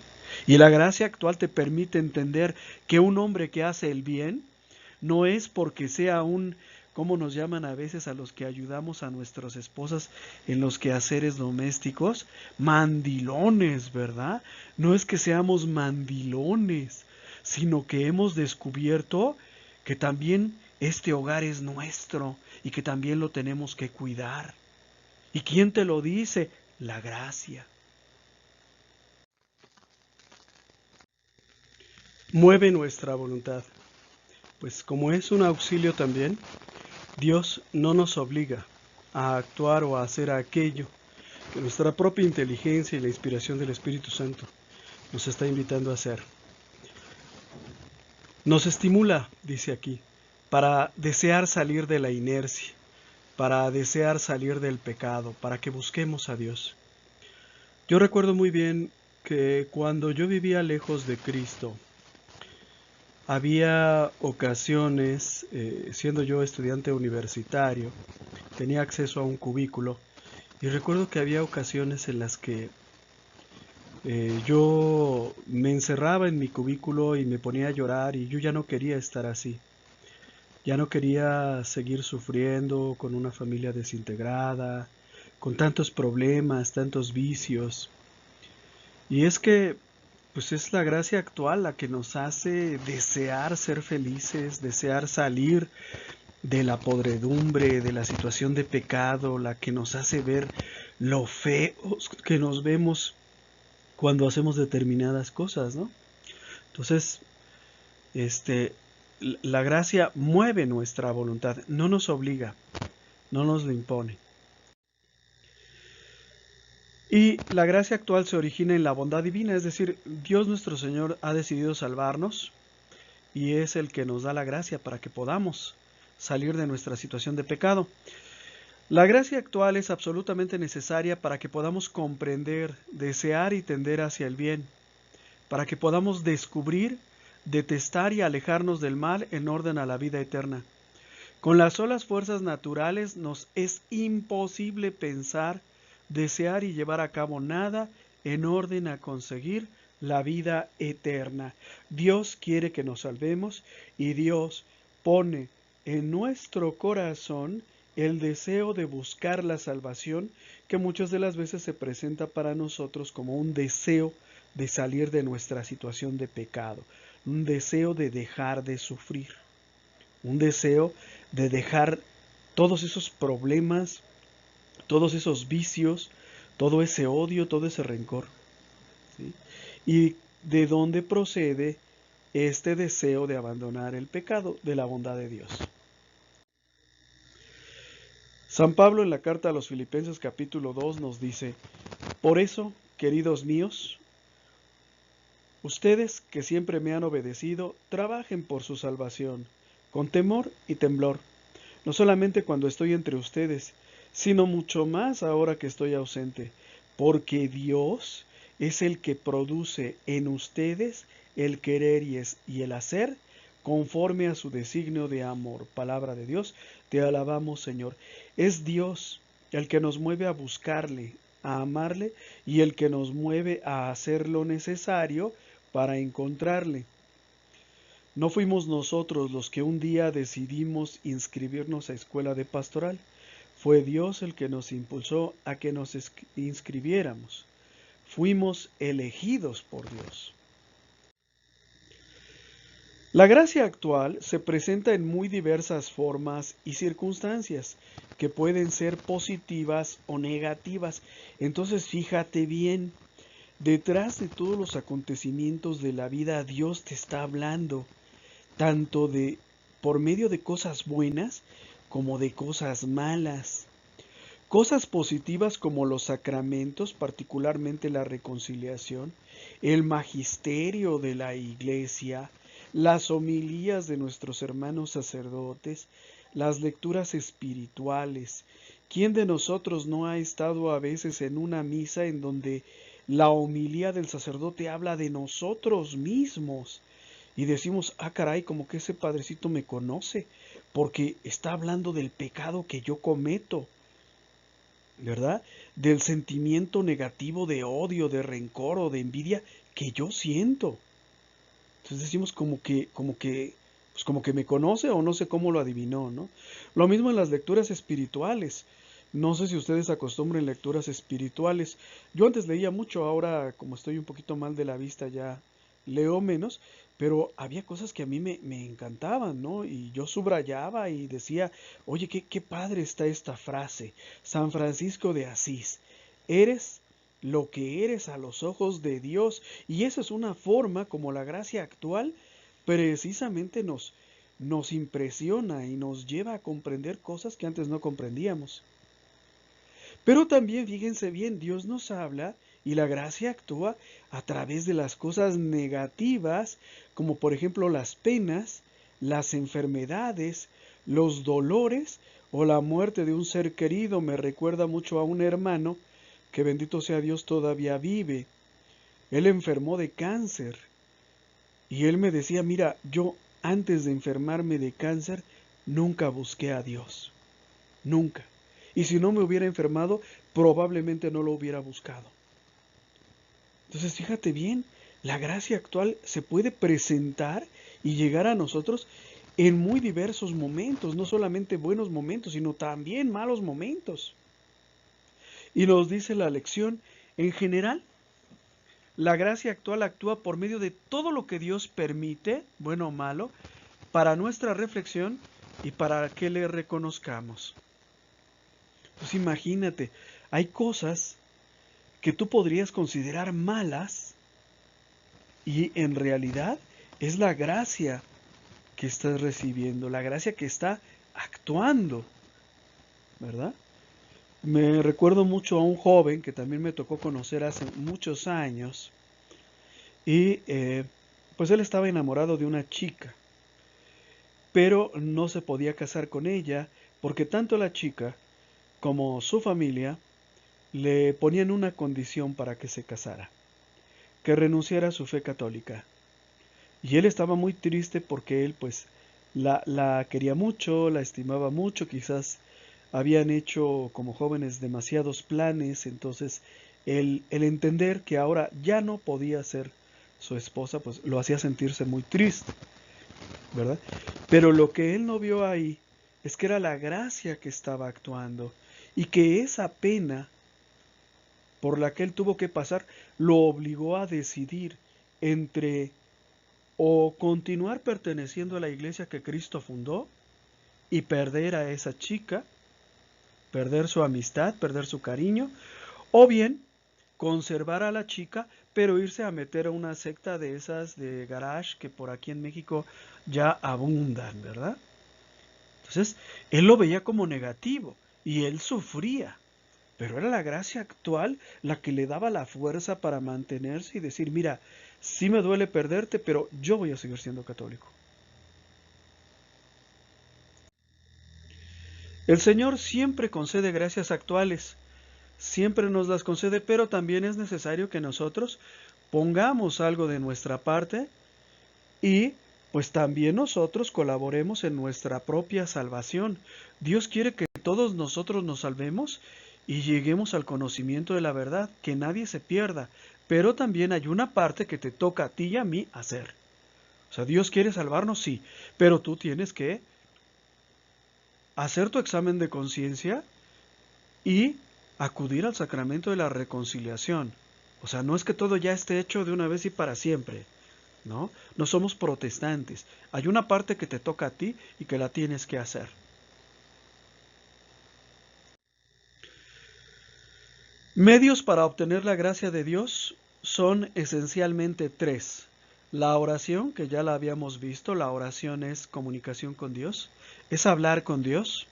Y la gracia actual te permite entender que un hombre que hace el bien no es porque sea un, como nos llaman a veces a los que ayudamos a nuestras esposas en los quehaceres domésticos, mandilones, ¿verdad? No es que seamos mandilones, sino que hemos descubierto que también este hogar es nuestro y que también lo tenemos que cuidar. ¿Y quién te lo dice? La gracia. Mueve nuestra voluntad, pues como es un auxilio también, Dios no nos obliga a actuar o a hacer aquello que nuestra propia inteligencia y la inspiración del Espíritu Santo nos está invitando a hacer. Nos estimula, dice aquí, para desear salir de la inercia, para desear salir del pecado, para que busquemos a Dios. Yo recuerdo muy bien que cuando yo vivía lejos de Cristo, había ocasiones, siendo yo estudiante universitario, tenía acceso a un cubículo y recuerdo que había ocasiones en las que yo me encerraba en mi cubículo y me ponía a llorar y yo ya no quería estar así. Ya no quería seguir sufriendo con una familia desintegrada, con tantos problemas, tantos vicios. Y es que, pues es la gracia actual la que nos hace desear ser felices, desear salir de la podredumbre, de la situación de pecado, la que nos hace ver lo feos que nos vemos cuando hacemos determinadas cosas, ¿no? Entonces, la gracia mueve nuestra voluntad, no nos obliga, no nos lo impone. Y la gracia actual se origina en la bondad divina, es decir, Dios nuestro Señor ha decidido salvarnos y es el que nos da la gracia para que podamos salir de nuestra situación de pecado. La gracia actual es absolutamente necesaria para que podamos comprender, desear y tender hacia el bien, para que podamos descubrir, detestar y alejarnos del mal en orden a la vida eterna. Con las solas fuerzas naturales nos es imposible pensar, desear y llevar a cabo nada en orden a conseguir la vida eterna. Dios quiere que nos salvemos y Dios pone en nuestro corazón el deseo de buscar la salvación que muchas de las veces se presenta para nosotros como un deseo de salir de nuestra situación de pecado, un deseo de dejar de sufrir, un deseo de dejar todos esos problemas, todos esos vicios, todo ese odio, todo ese rencor, ¿sí? ¿Y de dónde procede este deseo de abandonar el pecado? De la bondad de Dios. San Pablo en la carta a los Filipenses capítulo 2 nos dice: por eso, queridos míos, ustedes que siempre me han obedecido, trabajen por su salvación, con temor y temblor, no solamente cuando estoy entre ustedes, sino mucho más ahora que estoy ausente, porque Dios es el que produce en ustedes el querer y el hacer conforme a su designio de amor. Palabra de Dios, te alabamos, Señor. Es Dios el que nos mueve a buscarle, a amarle y el que nos mueve a hacer lo necesario para encontrarle. No fuimos nosotros los que un día decidimos inscribirnos a escuela de pastoral. Fue Dios el que nos impulsó a que nos inscribiéramos. Fuimos elegidos por Dios. La gracia actual se presenta en muy diversas formas y circunstancias que pueden ser positivas o negativas. Entonces fíjate bien, detrás de todos los acontecimientos de la vida Dios te está hablando, tanto de por medio de cosas buenas como de cosas malas. Cosas positivas como los sacramentos, particularmente la reconciliación, el magisterio de la Iglesia, las homilías de nuestros hermanos sacerdotes, las lecturas espirituales. ¿Quién de nosotros no ha estado a veces en una misa en donde la homilía del sacerdote habla de nosotros mismos? Y decimos, ah caray, como que ese padrecito me conoce, porque está hablando del pecado que yo cometo, ¿verdad? Del sentimiento negativo de odio, de rencor o de envidia que yo siento. Entonces decimos pues como que me conoce o no sé cómo lo adivinó, ¿no? Lo mismo en las lecturas espirituales. No sé si ustedes acostumbran lecturas espirituales. Yo antes leía mucho, ahora como estoy un poquito mal de la vista ya leo menos, pero había cosas que a mí me encantaban, ¿no? Y yo subrayaba y decía, oye, qué padre está esta frase. San Francisco de Asís, eres lo que eres a los ojos de Dios. Y esa es una forma como la gracia actual precisamente nos impresiona y nos lleva a comprender cosas que antes no comprendíamos. Pero también, fíjense bien, Dios nos habla y la gracia actúa a través de las cosas negativas, como por ejemplo las penas, las enfermedades, los dolores o la muerte de un ser querido. Me recuerda mucho a un hermano que, bendito sea Dios, todavía vive. Él enfermó de cáncer y él me decía, mira, yo antes de enfermarme de cáncer nunca busqué a Dios, nunca. Y si no me hubiera enfermado, probablemente no lo hubiera buscado. Entonces, fíjate bien, la gracia actual se puede presentar y llegar a nosotros en muy diversos momentos, no solamente buenos momentos, sino también malos momentos. Y nos dice la lección, en general, la gracia actual actúa por medio de todo lo que Dios permite, bueno o malo, para nuestra reflexión y para que le reconozcamos. Pues imagínate, hay cosas que tú podrías considerar malas y en realidad es la gracia que estás recibiendo, la gracia que está actuando, ¿verdad? Me recuerdo mucho a un joven que también me tocó conocer hace muchos años y pues él estaba enamorado de una chica, pero no se podía casar con ella porque tanto la chica como su familia le ponían una condición para que se casara, que renunciara a su fe católica. Y él estaba muy triste porque él pues la quería mucho, la estimaba mucho, quizás habían hecho como jóvenes demasiados planes, entonces el entender que ahora ya no podía ser su esposa, pues lo hacía sentirse muy triste, ¿verdad? Pero lo que él no vio ahí es que era la gracia que estaba actuando y que esa pena por la que él tuvo que pasar lo obligó a decidir entre o continuar perteneciendo a la iglesia que Cristo fundó y perder a esa chica, perder su amistad, perder su cariño, o bien conservar a la chica, pero irse a meter a una secta de esas de garage que por aquí en México ya abundan, ¿verdad? Entonces, él lo veía como negativo y él sufría, pero era la gracia actual la que le daba la fuerza para mantenerse y decir, mira, sí me duele perderte, pero yo voy a seguir siendo católico. El Señor siempre concede gracias actuales, siempre nos las concede, pero también es necesario que nosotros pongamos algo de nuestra parte y pues también nosotros colaboremos en nuestra propia salvación. Dios quiere que todos nosotros nos salvemos y lleguemos al conocimiento de la verdad, que nadie se pierda, pero también hay una parte que te toca a ti y a mí hacer. O sea, Dios quiere salvarnos, sí, pero tú tienes que hacer tu examen de conciencia y acudir al sacramento de la reconciliación. O sea, no es que todo ya esté hecho de una vez y para siempre, ¿no? No somos protestantes. Hay una parte que te toca a ti y que la tienes que hacer. Medios para obtener la gracia de Dios son esencialmente tres. La oración, que ya la habíamos visto, la oración es comunicación con Dios, es hablar con Dios.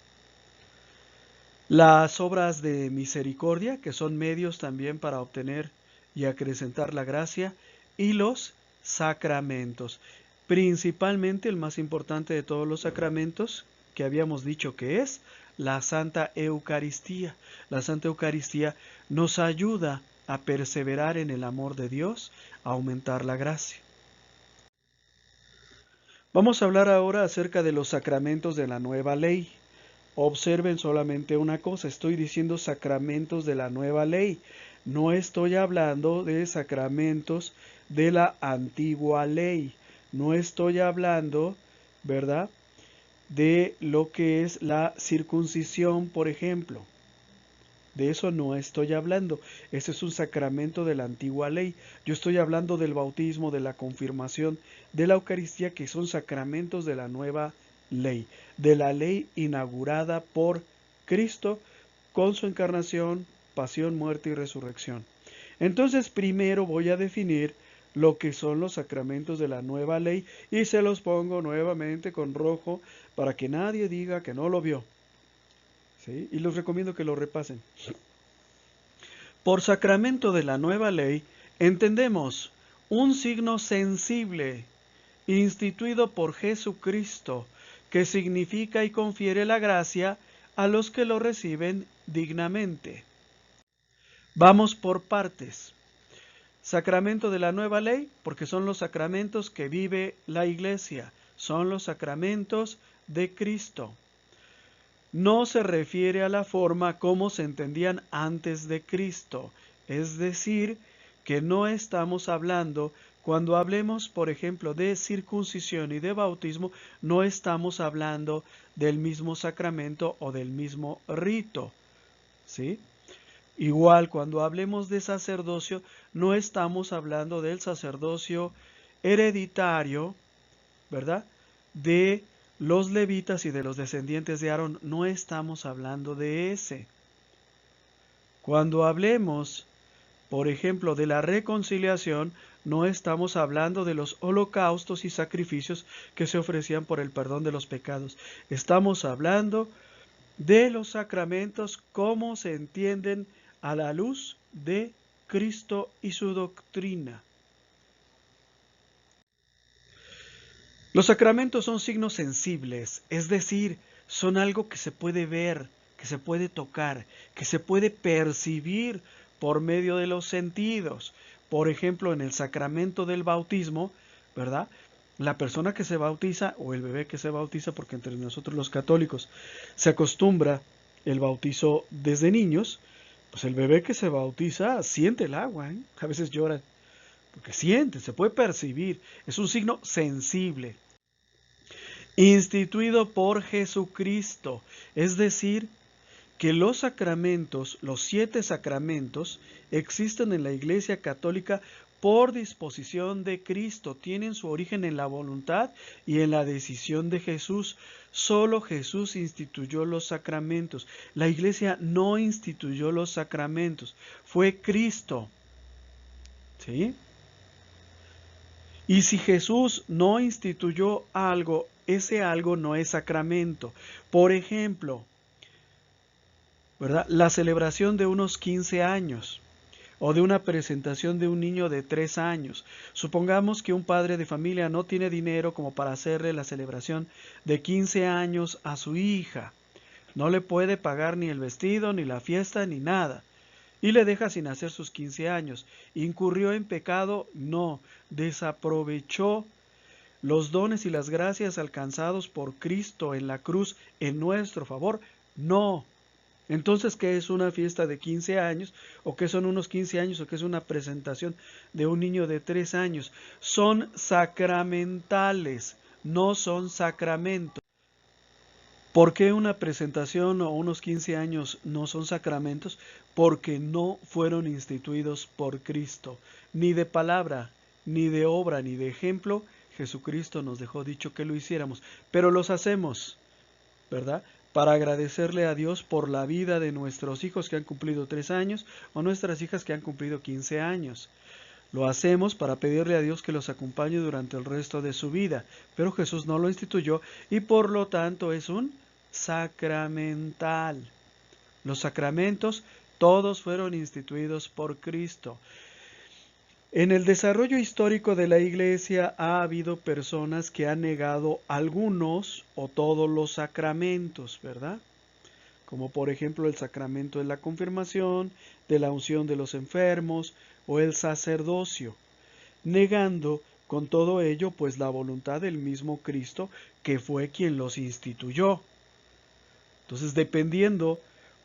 Las obras de misericordia, que son medios también para obtener y acrecentar la gracia, y los sacramentos. Principalmente el más importante de todos los sacramentos, que habíamos dicho que es la Santa Eucaristía. La Santa Eucaristía nos ayuda a perseverar en el amor de Dios, a aumentar la gracia. Vamos a hablar ahora acerca de los sacramentos de la nueva ley. Observen solamente una cosa, estoy diciendo sacramentos de la nueva ley, no estoy hablando de sacramentos de la antigua ley, no estoy hablando, ¿verdad?, de lo que es la circuncisión, por ejemplo. De eso no estoy hablando. Ese es un sacramento de la antigua ley. Yo estoy hablando del bautismo, de la confirmación, de la Eucaristía, que son sacramentos de la nueva ley, de la ley inaugurada por Cristo con su encarnación, pasión, muerte y resurrección. Entonces, primero voy a definir lo que son los sacramentos de la nueva ley y se los pongo nuevamente con rojo para que nadie diga que no lo vio. ¿Sí? Y les recomiendo que lo repasen. Por sacramento de la nueva ley entendemos un signo sensible instituido por Jesucristo que significa y confiere la gracia a los que lo reciben dignamente. Vamos por partes. Sacramento de la nueva ley, porque son los sacramentos que vive la Iglesia, son los sacramentos de Cristo. No se refiere a la forma como se entendían antes de Cristo, es decir, que no estamos hablando, cuando hablemos, por ejemplo, de circuncisión y de bautismo, no estamos hablando del mismo sacramento o del mismo rito, ¿sí? Igual, cuando hablemos de sacerdocio, no estamos hablando del sacerdocio hereditario, ¿verdad? De los levitas y de los descendientes de Aarón, no estamos hablando de ese. Cuando hablemos, por ejemplo, de la reconciliación, no estamos hablando de los holocaustos y sacrificios que se ofrecían por el perdón de los pecados. Estamos hablando de los sacramentos como se entienden a la luz de Cristo y su doctrina. Los sacramentos son signos sensibles, es decir, son algo que se puede ver, que se puede tocar, que se puede percibir por medio de los sentidos. Por ejemplo, en el sacramento del bautismo, ¿verdad? La persona que se bautiza o el bebé que se bautiza, porque entre nosotros los católicos se acostumbra el bautizo desde niños, pues el bebé que se bautiza siente el agua, ¿eh? A veces llora, porque siente, se puede percibir, es un signo sensible. Instituido por Jesucristo, es decir, que los sacramentos, los 7 sacramentos, existen en la Iglesia Católica por disposición de Cristo, tienen su origen en la voluntad y en la decisión de Jesús. Solo Jesús instituyó los sacramentos. La Iglesia no instituyó los sacramentos, fue Cristo. ¿Sí? Y si Jesús no instituyó algo, ese algo no es sacramento. Por ejemplo, ¿verdad? La celebración de unos 15 años o de una presentación de un niño de 3 años. Supongamos que un padre de familia no tiene dinero como para hacerle la celebración de 15 años a su hija. No le puede pagar ni el vestido, ni la fiesta, ni nada. Y le deja sin hacer sus 15 años. ¿Incurrió en pecado? No. Desaprovechó los dones y las gracias alcanzados por Cristo en la cruz en nuestro favor. No. Entonces, ¿qué es una fiesta de 15 años? ¿O qué son unos 15 años? ¿O qué es una presentación de un niño de 3 años? Son sacramentales, no son sacramentos. ¿Por qué una presentación o unos 15 años no son sacramentos? Porque no fueron instituidos por Cristo, ni de palabra, ni de obra, ni de ejemplo. Jesucristo nos dejó dicho que lo hiciéramos, pero los hacemos, ¿verdad? Para agradecerle a Dios por la vida de nuestros hijos que han cumplido 3 años o nuestras hijas que han cumplido 15 años. Lo hacemos para pedirle a Dios que los acompañe durante el resto de su vida, pero Jesús no lo instituyó y por lo tanto es un sacramental. Los sacramentos todos fueron instituidos por Cristo. En el desarrollo histórico de la Iglesia ha habido personas que han negado algunos o todos los sacramentos, ¿verdad? Como por ejemplo el sacramento de la confirmación, de la unción de los enfermos o el sacerdocio, negando con todo ello pues la voluntad del mismo Cristo que fue quien los instituyó. Entonces, dependiendo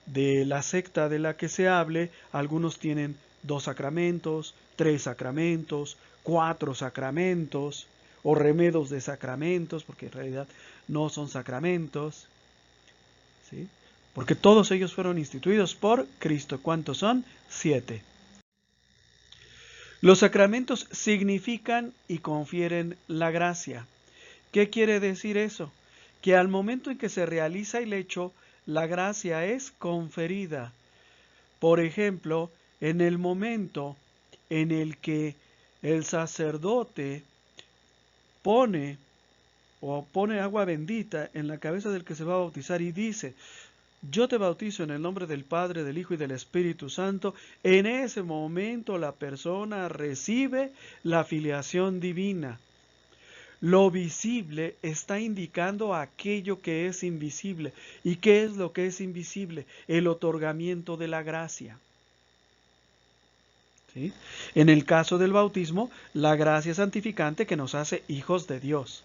de la secta de la que se hable, algunos tienen 2 sacramentos, 3 sacramentos, 4 sacramentos, o remedos de sacramentos, porque en realidad no son sacramentos, ¿sí? porque todos ellos fueron instituidos por Cristo. ¿Cuántos son? 7. Los sacramentos significan y confieren la gracia. ¿Qué quiere decir eso? Que al momento en que se realiza el hecho, la gracia es conferida. Por ejemplo, en el momento en el que el sacerdote pone agua bendita en la cabeza del que se va a bautizar y dice: yo te bautizo en el nombre del Padre, del Hijo y del Espíritu Santo. En ese momento la persona recibe la filiación divina. Lo visible está indicando aquello que es invisible. ¿Y qué es lo que es invisible? El otorgamiento de la gracia. ¿Sí? En el caso del bautismo, la gracia santificante que nos hace hijos de Dios,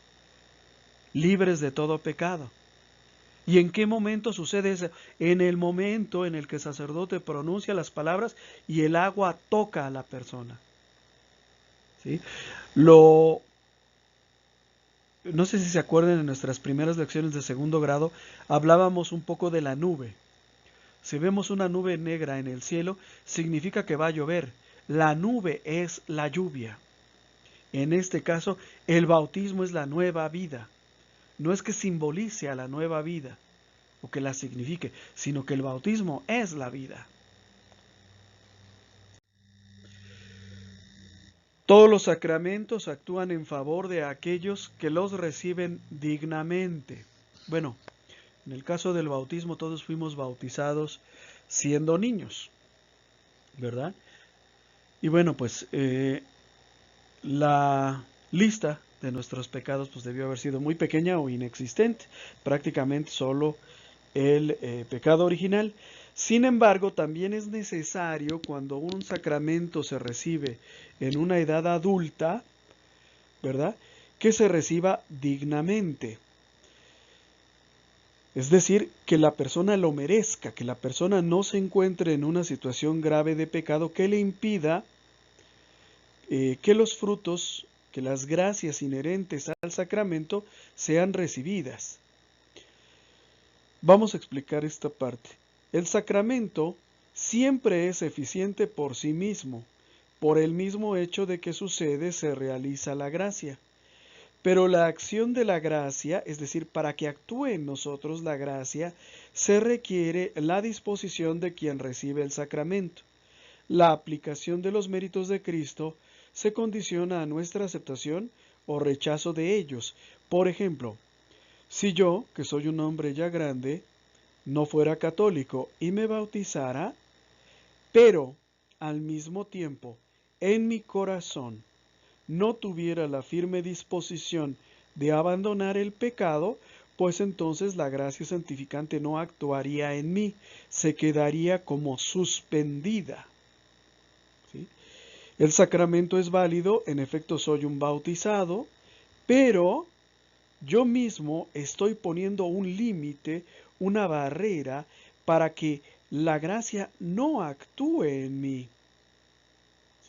libres de todo pecado. ¿Y en qué momento sucede eso? En el momento en el que el sacerdote pronuncia las palabras y el agua toca a la persona. ¿Sí? No sé si se acuerdan, en nuestras primeras lecciones de segundo grado hablábamos un poco de la nube. Si vemos una nube negra en el cielo, significa que va a llover. La nube es la lluvia. En este caso, el bautismo es la nueva vida. No es que simbolice a la nueva vida o que la signifique, sino que el bautismo es la vida. Todos los sacramentos actúan en favor de aquellos que los reciben dignamente. Bueno, en el caso del bautismo todos fuimos bautizados siendo niños, ¿verdad? Y bueno, pues la lista de nuestros pecados pues debió haber sido muy pequeña o inexistente, prácticamente solo el pecado original. Sin embargo, también es necesario, cuando un sacramento se recibe en una edad adulta, ¿verdad?, que se reciba dignamente. Es decir, que la persona lo merezca, que la persona no se encuentre en una situación grave de pecado que le impida que los frutos, que las gracias inherentes al sacramento sean recibidas. Vamos a explicar esta parte. El sacramento siempre es eficiente por sí mismo, por el mismo hecho de que sucede, se realiza la gracia. Pero la acción de la gracia, es decir, para que actúe en nosotros la gracia, se requiere la disposición de quien recibe el sacramento. La aplicación de los méritos de Cristo se condiciona a nuestra aceptación o rechazo de ellos. Por ejemplo, si yo, que soy un hombre ya grande, no fuera católico y me bautizara, pero al mismo tiempo en mi corazón no tuviera la firme disposición de abandonar el pecado, pues entonces la gracia santificante no actuaría en mí, se quedaría como suspendida. ¿Sí? El sacramento es válido, en efecto soy un bautizado, pero yo mismo estoy poniendo un límite, una barrera, para que la gracia no actúe en mí.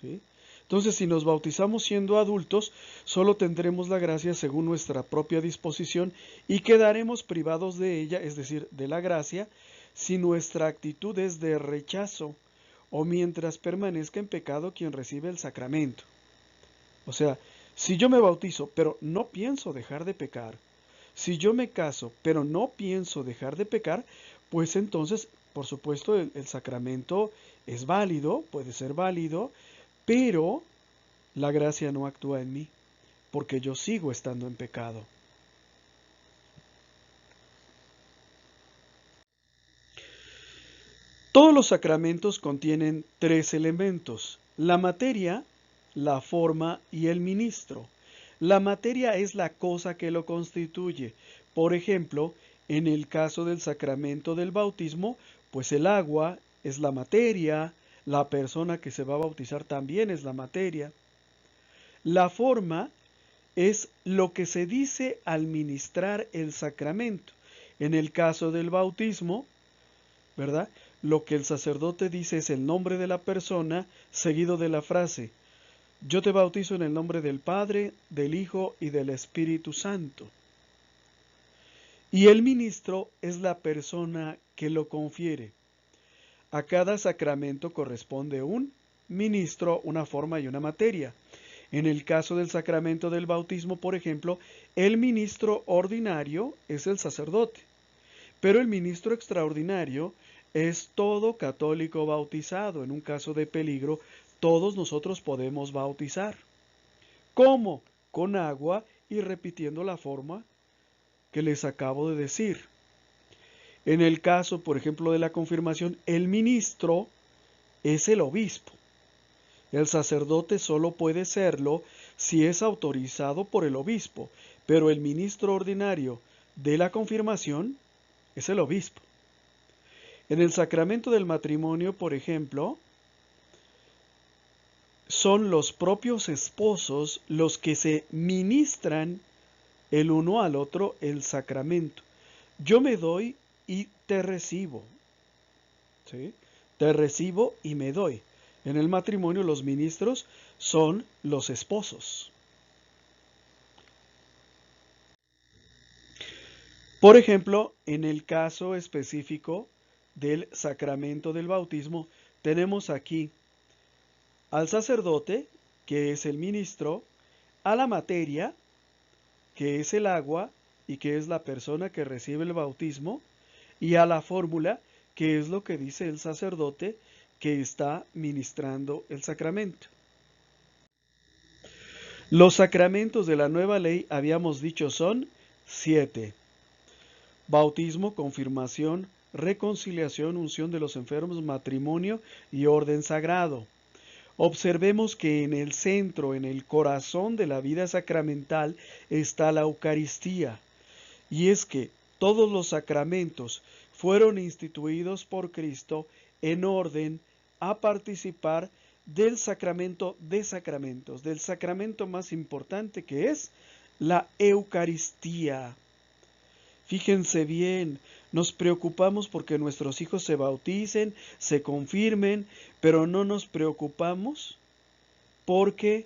¿Sí? Entonces, si nos bautizamos siendo adultos, solo tendremos la gracia según nuestra propia disposición y quedaremos privados de ella, es decir, de la gracia, si nuestra actitud es de rechazo o mientras permanezca en pecado quien recibe el sacramento. O sea, si yo me bautizo, pero no pienso dejar de pecar, si yo me caso, pero no pienso dejar de pecar, pues entonces, por supuesto, el sacramento es válido, puede ser válido, pero la gracia no actúa en mí, porque yo sigo estando en pecado. Todos los sacramentos contienen 3 elementos: la materia, la forma y el ministro. La materia es la cosa que lo constituye. Por ejemplo, en el caso del sacramento del bautismo, pues el agua es la materia, la persona que se va a bautizar también es la materia. La forma es lo que se dice al ministrar el sacramento. En el caso del bautismo, ¿verdad?, lo que el sacerdote dice es el nombre de la persona seguido de la frase: yo te bautizo en el nombre del Padre, del Hijo y del Espíritu Santo. Y el ministro es la persona que lo confiere. A cada sacramento corresponde un ministro, una forma y una materia. En el caso del sacramento del bautismo, por ejemplo, el ministro ordinario es el sacerdote, pero el ministro extraordinario es todo católico bautizado. En un caso de peligro, todos nosotros podemos bautizar. ¿Cómo? Con agua y repitiendo la forma que les acabo de decir. En el caso, por ejemplo, de la confirmación, el ministro es el obispo. El sacerdote solo puede serlo si es autorizado por el obispo, pero el ministro ordinario de la confirmación es el obispo. En el sacramento del matrimonio, por ejemplo, son los propios esposos los que se ministran el uno al otro el sacramento. Yo me doy y te recibo, ¿sí? Te recibo y me doy. En el matrimonio los ministros son los esposos. Por ejemplo, en el caso específico del sacramento del bautismo, tenemos aquí al sacerdote, que es el ministro, a la materia, que es el agua y que es la persona que recibe el bautismo, y a la fórmula, que es lo que dice el sacerdote que está ministrando el sacramento. Los sacramentos de la nueva ley, habíamos dicho, son 7. Bautismo, confirmación, reconciliación, unción de los enfermos, matrimonio y orden sagrado. Observemos que en el centro, en el corazón de la vida sacramental, está la Eucaristía. Y es que todos los sacramentos fueron instituidos por Cristo en orden a participar del sacramento de sacramentos, del sacramento más importante, que es la Eucaristía. Fíjense bien, nos preocupamos porque nuestros hijos se bauticen, se confirmen, pero no nos preocupamos porque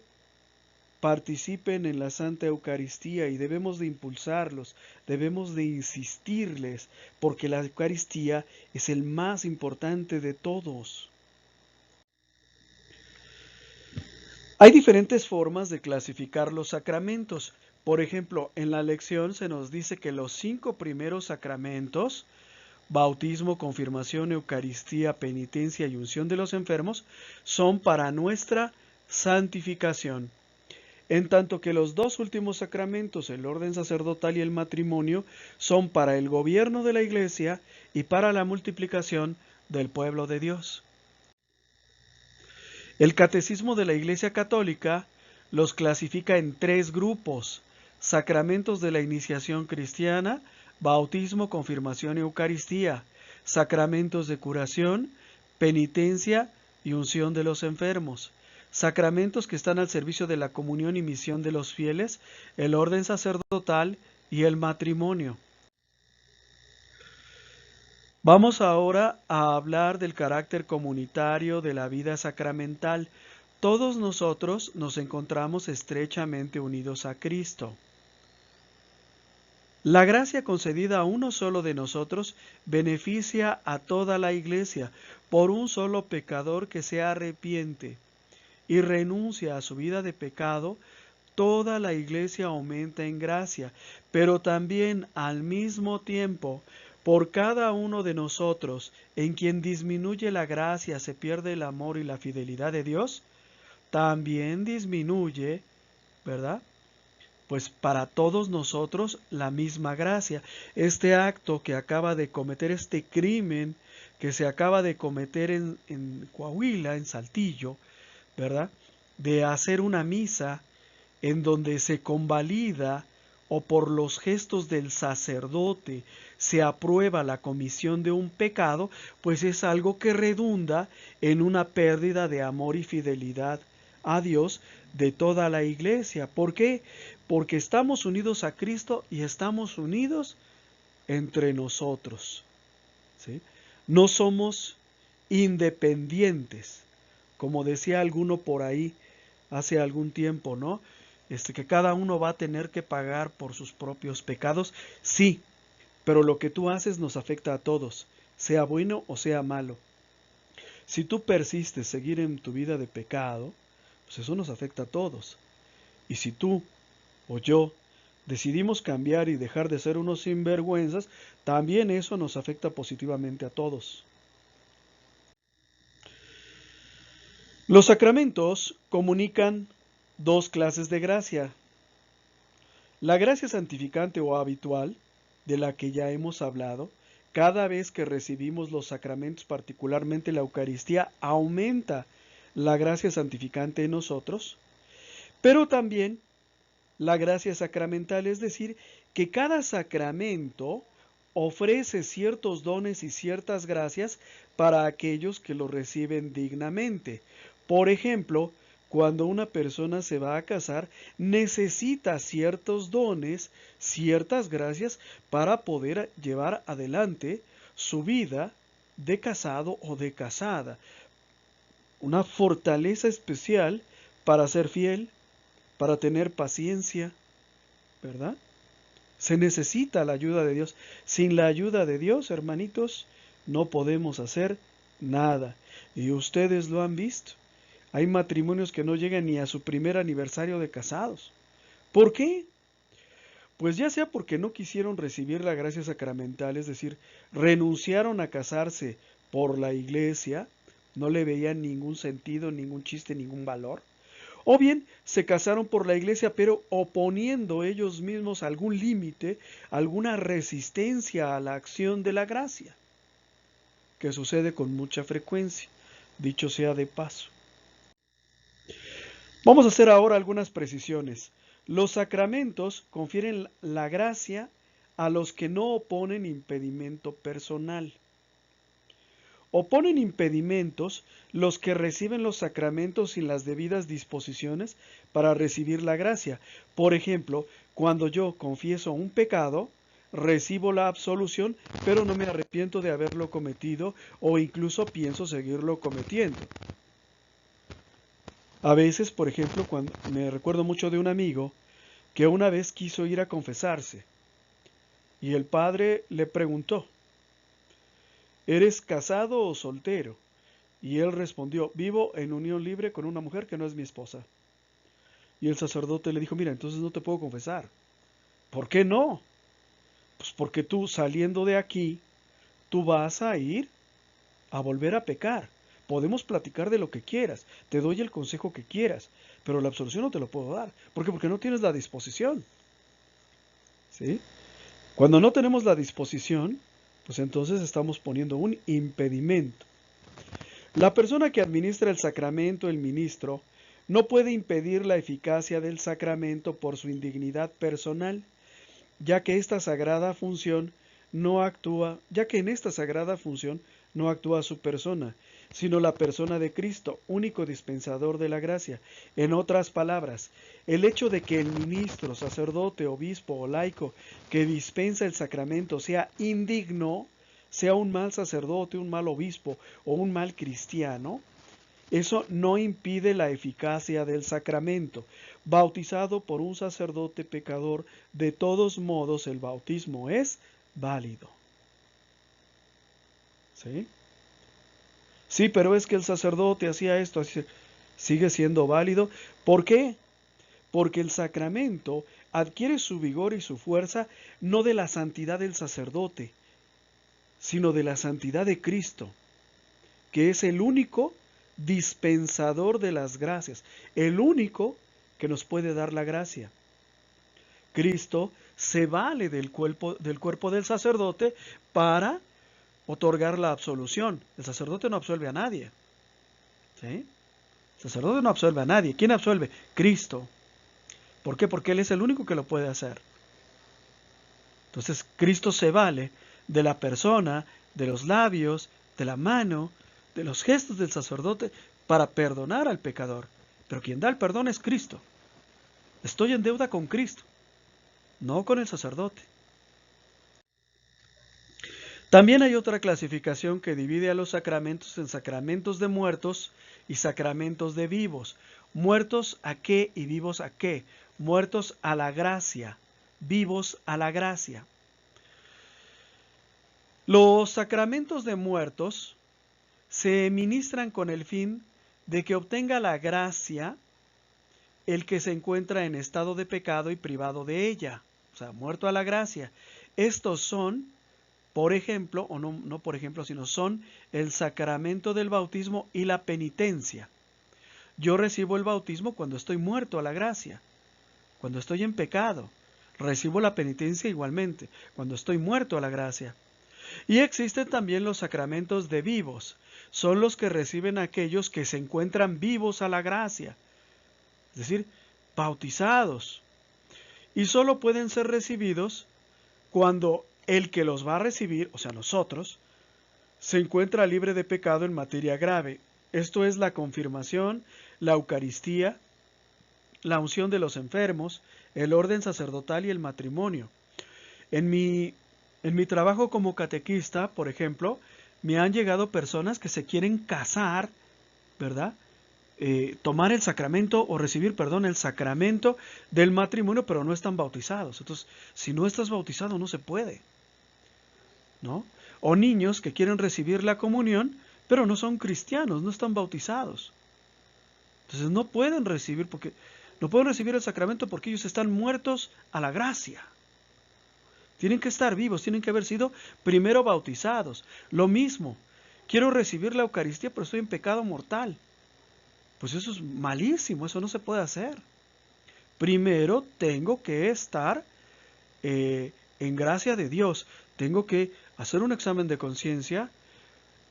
participen en la Santa Eucaristía, y debemos de impulsarlos, debemos de insistirles, porque la Eucaristía es el más importante de todos. Hay diferentes formas de clasificar los sacramentos. Por ejemplo, en la lección se nos dice que los 5 primeros sacramentos, bautismo, confirmación, Eucaristía, penitencia y unción de los enfermos, son para nuestra santificación. En tanto que los 2 últimos sacramentos, el orden sacerdotal y el matrimonio, son para el gobierno de la Iglesia y para la multiplicación del pueblo de Dios. El Catecismo de la Iglesia Católica los clasifica en 3 grupos: sacramentos de la iniciación cristiana, bautismo, confirmación y Eucaristía, sacramentos de curación, penitencia y unción de los enfermos, sacramentos que están al servicio de la comunión y misión de los fieles, el orden sacerdotal y el matrimonio. Vamos ahora a hablar del carácter comunitario de la vida sacramental. Todos nosotros nos encontramos estrechamente unidos a Cristo. La gracia concedida a uno solo de nosotros beneficia a toda la Iglesia por un solo pecador que se arrepiente y renuncia a su vida de pecado. Toda la Iglesia aumenta en gracia, pero también al mismo tiempo, por cada uno de nosotros, en quien disminuye la gracia, se pierde el amor y la fidelidad de Dios, también disminuye, ¿verdad? Pues para todos nosotros la misma gracia. Este acto que acaba de cometer, este crimen que se acaba de cometer en Coahuila, en Saltillo, ¿verdad? De hacer una misa en donde se convalida o por los gestos del sacerdote se aprueba la comisión de un pecado, pues es algo que redunda en una pérdida de amor y fidelidad a Dios de toda la Iglesia. ¿Por qué? Porque estamos unidos a Cristo y estamos unidos entre nosotros, ¿sí? No somos independientes, como decía alguno por ahí hace algún tiempo, ¿no? Que cada uno va a tener que pagar por sus propios pecados. Sí, pero lo que tú haces nos afecta a todos. sea bueno o sea malo. Si tú persistes seguir en tu vida de pecado, pues eso nos afecta a todos. Y si tú o yo decidimos cambiar y dejar de ser unos sinvergüenzas, también eso nos afecta positivamente a todos. Los sacramentos comunican dos clases de gracia. La gracia santificante o habitual, de la que ya hemos hablado, cada vez que recibimos los sacramentos, particularmente la Eucaristía, aumenta la gracia santificante en nosotros, pero también la gracia sacramental, es decir, que cada sacramento ofrece ciertos dones y ciertas gracias para aquellos que lo reciben dignamente. Por ejemplo, cuando una persona se va a casar, necesita ciertos dones, ciertas gracias para poder llevar adelante su vida de casado o de casada. Una fortaleza especial para ser fiel, para tener paciencia, ¿verdad? Se necesita la ayuda de Dios. Sin la ayuda de Dios, hermanitos, no podemos hacer nada. Y ustedes lo han visto. Hay matrimonios que no llegan ni a su primer aniversario de casados. ¿Por qué? Pues ya sea porque no quisieron recibir la gracia sacramental, es decir, renunciaron a casarse por la iglesia, no le veían ningún sentido, ningún chiste, ningún valor. O bien se casaron por la iglesia, pero oponiendo ellos mismos algún límite, alguna resistencia a la acción de la gracia, que sucede con mucha frecuencia, dicho sea de paso. Vamos a hacer ahora algunas precisiones. Los sacramentos confieren la gracia a los que no oponen impedimento personal. Oponen impedimentos los que reciben los sacramentos sin las debidas disposiciones para recibir la gracia. Por ejemplo, cuando yo confieso un pecado, recibo la absolución, pero no me arrepiento de haberlo cometido o incluso pienso seguirlo cometiendo. A veces, por ejemplo, cuando me recuerdo mucho de un amigo que una vez quiso ir a confesarse y el padre le preguntó: ¿eres casado o soltero? Y él respondió: vivo en unión libre con una mujer que no es mi esposa. Y el sacerdote le dijo: mira, entonces no te puedo confesar. ¿Por qué no? Pues porque tú, saliendo de aquí, tú vas a ir a volver a pecar. Podemos platicar de lo que quieras, te doy el consejo que quieras, pero la absolución no te lo puedo dar. ¿Por qué? Porque no tienes la disposición. ¿Sí? Cuando no tenemos la disposición, pues entonces estamos poniendo un impedimento. La persona que administra el sacramento, el ministro, no puede impedir la eficacia del sacramento por su indignidad personal, ya que en esta sagrada función no actúa su persona, sino la persona de Cristo, único dispensador de la gracia. En otras palabras, el hecho de que el ministro, sacerdote, obispo o laico que dispensa el sacramento sea indigno, sea un mal sacerdote, un mal obispo o un mal cristiano, eso no impide la eficacia del sacramento. Bautizado por un sacerdote pecador, de todos modos el bautismo es válido. ¿Sí? Sí, pero es que el sacerdote hacía esto, así sigue siendo válido. ¿Por qué? Porque el sacramento adquiere su vigor y su fuerza no de la santidad del sacerdote, sino de la santidad de Cristo, que es el único dispensador de las gracias, el único que nos puede dar la gracia. Cristo se vale del cuerpo del sacerdote para otorgar la absolución. El sacerdote no absuelve a nadie. ¿Sí? El sacerdote no absuelve a nadie. ¿Quién absuelve? Cristo. ¿Por qué? Porque Él es el único que lo puede hacer. Entonces, Cristo se vale de la persona, de los labios, de la mano, de los gestos del sacerdote para perdonar al pecador. Pero quien da el perdón es Cristo. Estoy en deuda con Cristo, no con el sacerdote. También hay otra clasificación que divide a los sacramentos en sacramentos de muertos y sacramentos de vivos. ¿Muertos a qué y vivos a qué? Muertos a la gracia, vivos a la gracia. Los sacramentos de muertos se ministran con el fin de que obtenga la gracia el que se encuentra en estado de pecado y privado de ella, o sea, muerto a la gracia. Estos son, por ejemplo, o no por ejemplo, sino son el sacramento del bautismo y la penitencia. Yo recibo el bautismo cuando estoy muerto a la gracia, cuando estoy en pecado. Recibo la penitencia igualmente, cuando estoy muerto a la gracia. Y existen también los sacramentos de vivos. Son los que reciben aquellos que se encuentran vivos a la gracia, es decir, bautizados. Y solo pueden ser recibidos cuando el que los va a recibir, o sea nosotros, se encuentra libre de pecado en materia grave. Esto es la confirmación, la Eucaristía, la unción de los enfermos, el orden sacerdotal y el matrimonio. En mi trabajo como catequista, por ejemplo, me han llegado personas que se quieren casar, ¿verdad? Tomar el sacramento o recibir, perdón, el sacramento del matrimonio, pero no están bautizados. Entonces, si no estás bautizado, no se puede, ¿no? O niños que quieren recibir la comunión, pero no son cristianos, no están bautizados. Entonces no pueden recibir el sacramento porque ellos están muertos a la gracia. Tienen que estar vivos, tienen que haber sido primero bautizados. Lo mismo, quiero recibir la Eucaristía, pero estoy en pecado mortal. Pues eso es malísimo, eso no se puede hacer. Primero tengo que estar en gracia de Dios. Tengo que hacer un examen de conciencia,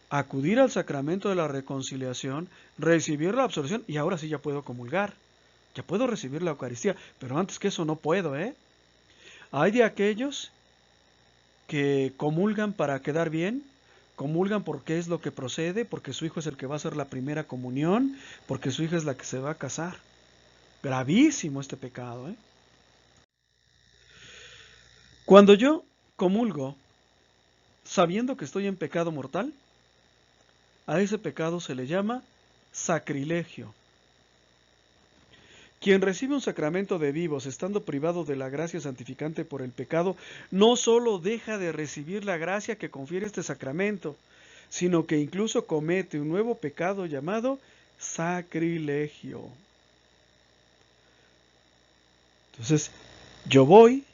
acudir al sacramento de la reconciliación, recibir la absolución y ahora sí ya puedo comulgar. Ya puedo recibir la Eucaristía, pero antes que eso no puedo, ¿eh? Hay de aquellos que comulgan para quedar bien, comulgan porque es lo que procede, porque su hijo es el que va a hacer la primera comunión, porque su hija es la que se va a casar. Gravísimo este pecado, ¿eh? Cuando yo comulgo sabiendo que estoy en pecado mortal, a ese pecado se le llama sacrilegio. Quien recibe un sacramento de vivos estando privado de la gracia santificante por el pecado, no solo deja de recibir la gracia que confiere este sacramento, sino que incluso comete un nuevo pecado llamado sacrilegio. Entonces, yo voy,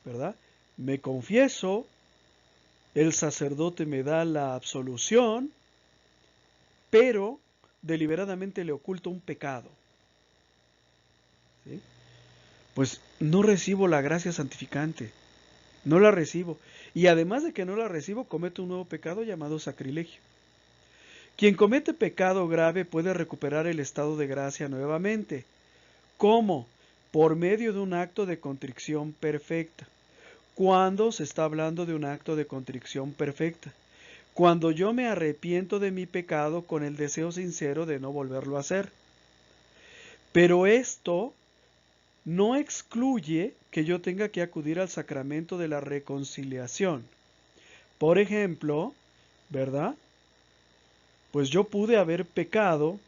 ¿verdad? Me confieso, el sacerdote me da la absolución, pero deliberadamente le oculto un pecado. ¿Sí? Pues no recibo la gracia santificante, no la recibo. Y además de que no la recibo, cometo un nuevo pecado llamado sacrilegio. Quien comete pecado grave puede recuperar el estado de gracia nuevamente. ¿Cómo? Por medio de un acto de contrición perfecta. ¿Cuándo se está hablando de un acto de contrición perfecta? Cuando yo me arrepiento de mi pecado con el deseo sincero de no volverlo a hacer. Pero esto no excluye que yo tenga que acudir al sacramento de la reconciliación. Por ejemplo, ¿verdad? Pues yo pude haber pecado,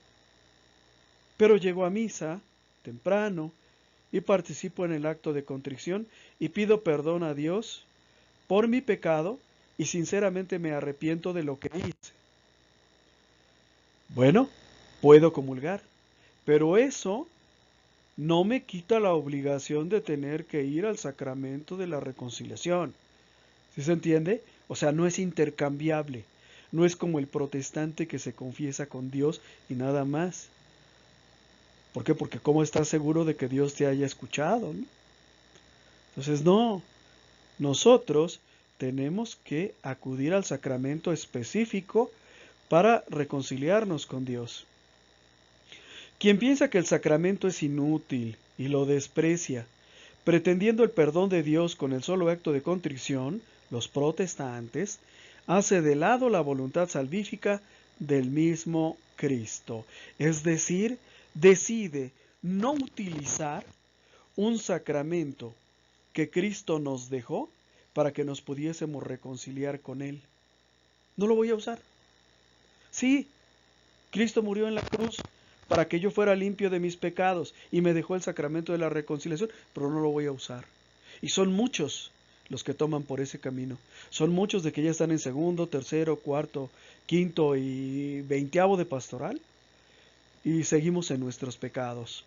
pero llego a misa temprano y participo en el acto de contrición y pido perdón a Dios por mi pecado y sinceramente me arrepiento de lo que hice. Bueno, puedo comulgar, pero eso no me quita la obligación de tener que ir al sacramento de la reconciliación. ¿Sí se entiende? O sea, no es intercambiable. No es como el protestante que se confiesa con Dios y nada más. ¿Por qué? Porque ¿cómo estás seguro de que Dios te haya escuchado, ¿no? Entonces, no. Nosotros tenemos que acudir al sacramento específico para reconciliarnos con Dios. Quien piensa que el sacramento es inútil y lo desprecia, pretendiendo el perdón de Dios con el solo acto de contrición, los protestantes, hace de lado la voluntad salvífica del mismo Cristo. Es decir, decide no utilizar un sacramento que Cristo nos dejó para que nos pudiésemos reconciliar con Él. No lo voy a usar. Sí, Cristo murió en la cruz para que yo fuera limpio de mis pecados y me dejó el sacramento de la reconciliación, pero no lo voy a usar. Y son muchos los que toman por ese camino. Son muchos de que ya están en segundo, tercero, cuarto, quinto y 20º de pastoral y seguimos en nuestros pecados.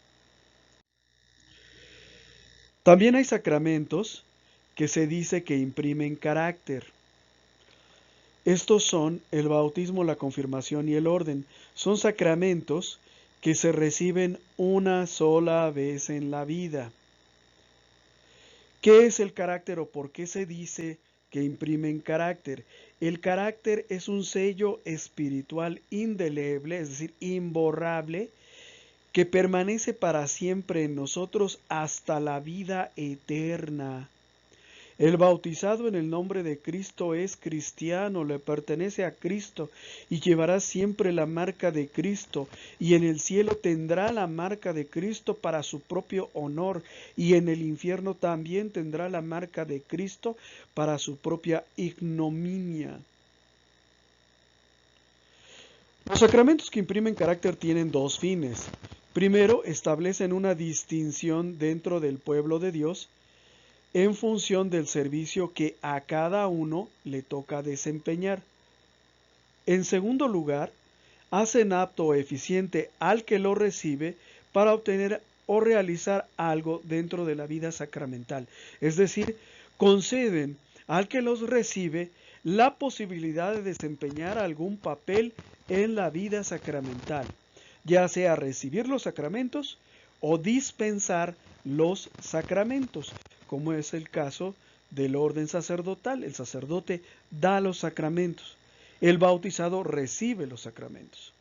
También hay sacramentos que se dice que imprimen carácter. Estos son el bautismo, la confirmación y el orden. Son sacramentos que se reciben una sola vez en la vida. ¿Qué es el carácter o por qué se dice que imprimen carácter? El carácter es un sello espiritual indeleble, es decir, imborrable, que permanece para siempre en nosotros hasta la vida eterna. El bautizado en el nombre de Cristo es cristiano, le pertenece a Cristo y llevará siempre la marca de Cristo, y en el cielo tendrá la marca de Cristo para su propio honor, y en el infierno también tendrá la marca de Cristo para su propia ignominia. Los sacramentos que imprimen carácter tienen dos fines. Primero, establecen una distinción dentro del pueblo de Dios en función del servicio que a cada uno le toca desempeñar. En segundo lugar, hacen apto o eficiente al que lo recibe para obtener o realizar algo dentro de la vida sacramental. Es decir, conceden al que los recibe la posibilidad de desempeñar algún papel en la vida sacramental, ya sea recibir los sacramentos o dispensar los sacramentos, como es el caso del orden sacerdotal. El sacerdote da los sacramentos, el bautizado recibe los sacramentos.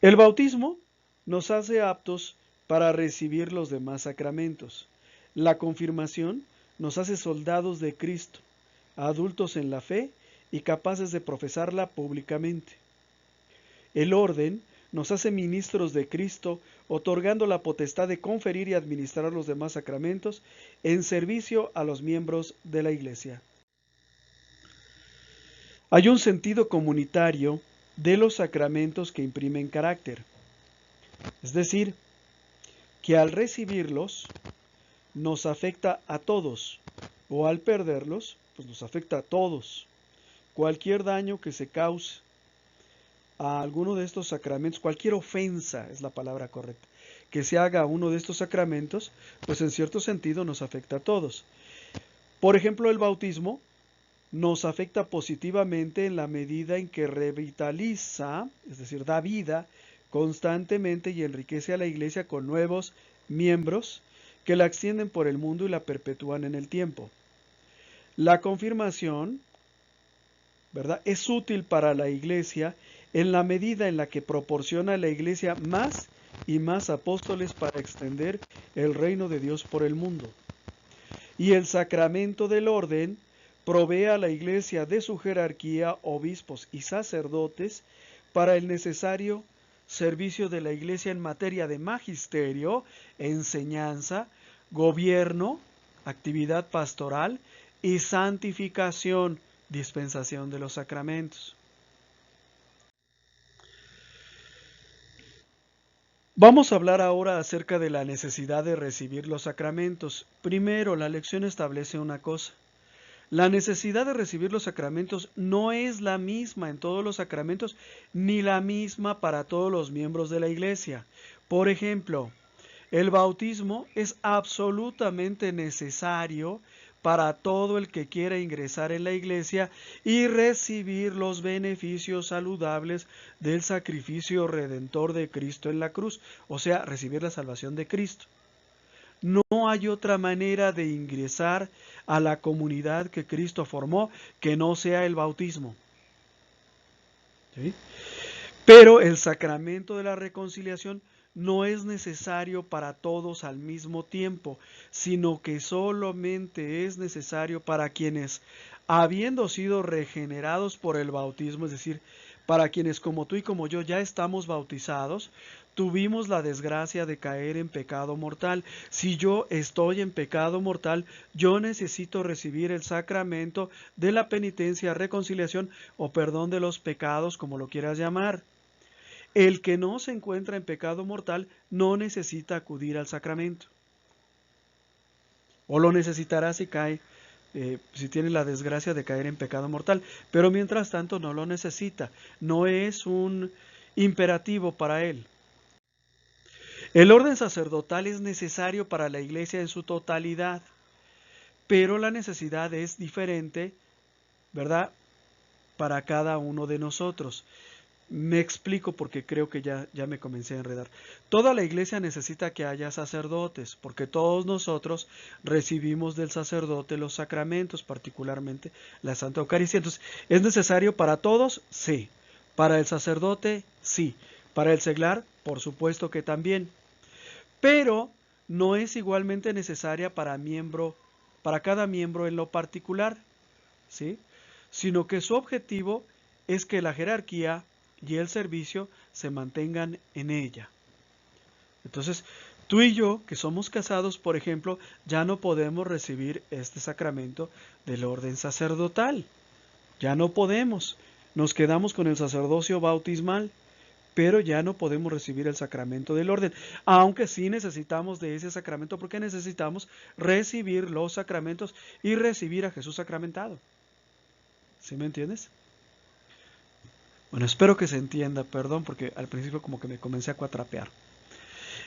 El bautismo nos hace aptos para recibir los demás sacramentos. La confirmación nos hace soldados de Cristo, adultos en la fe y capaces de profesarla públicamente. El orden nos hace ministros de Cristo, otorgando la potestad de conferir y administrar los demás sacramentos en servicio a los miembros de la Iglesia. Hay un sentido comunitario de los sacramentos que imprimen carácter. Es decir, que al recibirlos nos afecta a todos, o al perderlos, pues nos afecta a todos. Cualquier daño que se cause a alguno de estos sacramentos, cualquier ofensa es la palabra correcta, que se haga a uno de estos sacramentos, pues en cierto sentido nos afecta a todos. Por ejemplo, el bautismo nos afecta positivamente en la medida en que revitaliza, es decir, da vida constantemente y enriquece a la Iglesia con nuevos miembros que la extienden por el mundo y la perpetúan en el tiempo. La confirmación, ¿verdad?, es útil para la Iglesia en la medida en la que proporciona a la Iglesia más y más apóstoles para extender el reino de Dios por el mundo. Y el sacramento del orden provee a la Iglesia de su jerarquía, obispos y sacerdotes para el necesario servicio de la Iglesia en materia de magisterio, enseñanza, gobierno, actividad pastoral y santificación, dispensación de los sacramentos. Vamos a hablar ahora acerca de la necesidad de recibir los sacramentos. Primero, la lección establece una cosa. La necesidad de recibir los sacramentos no es la misma en todos los sacramentos, ni la misma para todos los miembros de la Iglesia. Por ejemplo, el bautismo es absolutamente necesario para todo el que quiera ingresar en la Iglesia y recibir los beneficios saludables del sacrificio redentor de Cristo en la cruz, o sea, recibir la salvación de Cristo. No hay otra manera de ingresar a la comunidad que Cristo formó que no sea el bautismo. ¿Sí? Pero el sacramento de la reconciliación no es necesario para todos al mismo tiempo, sino que solamente es necesario para quienes, habiendo sido regenerados por el bautismo, es decir, para quienes como tú y como yo ya estamos bautizados, tuvimos la desgracia de caer en pecado mortal. Si yo estoy en pecado mortal, yo necesito recibir el sacramento de la penitencia, reconciliación o perdón de los pecados, como lo quieras llamar. El que no se encuentra en pecado mortal no necesita acudir al sacramento. O lo necesitará si cae, si tiene la desgracia de caer en pecado mortal. Pero mientras tanto no lo necesita. No es un imperativo para él. El orden sacerdotal es necesario para la Iglesia en su totalidad, pero la necesidad es diferente, ¿verdad?, para cada uno de nosotros. Me explico porque creo que ya me comencé a enredar. Toda la Iglesia necesita que haya sacerdotes, porque todos nosotros recibimos del sacerdote los sacramentos, particularmente la Santa Eucaristía. Entonces, ¿es necesario para todos? Sí. Para el sacerdote, sí. Para el seglar, por supuesto que también. Pero no es igualmente necesaria para cada miembro en lo particular, ¿sí?, sino que su objetivo es que la jerarquía y el servicio se mantengan en ella. Entonces, tú y yo, que somos casados, por ejemplo, ya no podemos recibir este sacramento del orden sacerdotal. Ya no podemos. Nos quedamos con el sacerdocio bautismal, pero ya no podemos recibir el sacramento del orden, aunque sí necesitamos de ese sacramento porque necesitamos recibir los sacramentos y recibir a Jesús sacramentado. ¿Sí me entiendes? Bueno, espero que se entienda, perdón, porque al principio como que me comencé a cuatrapear.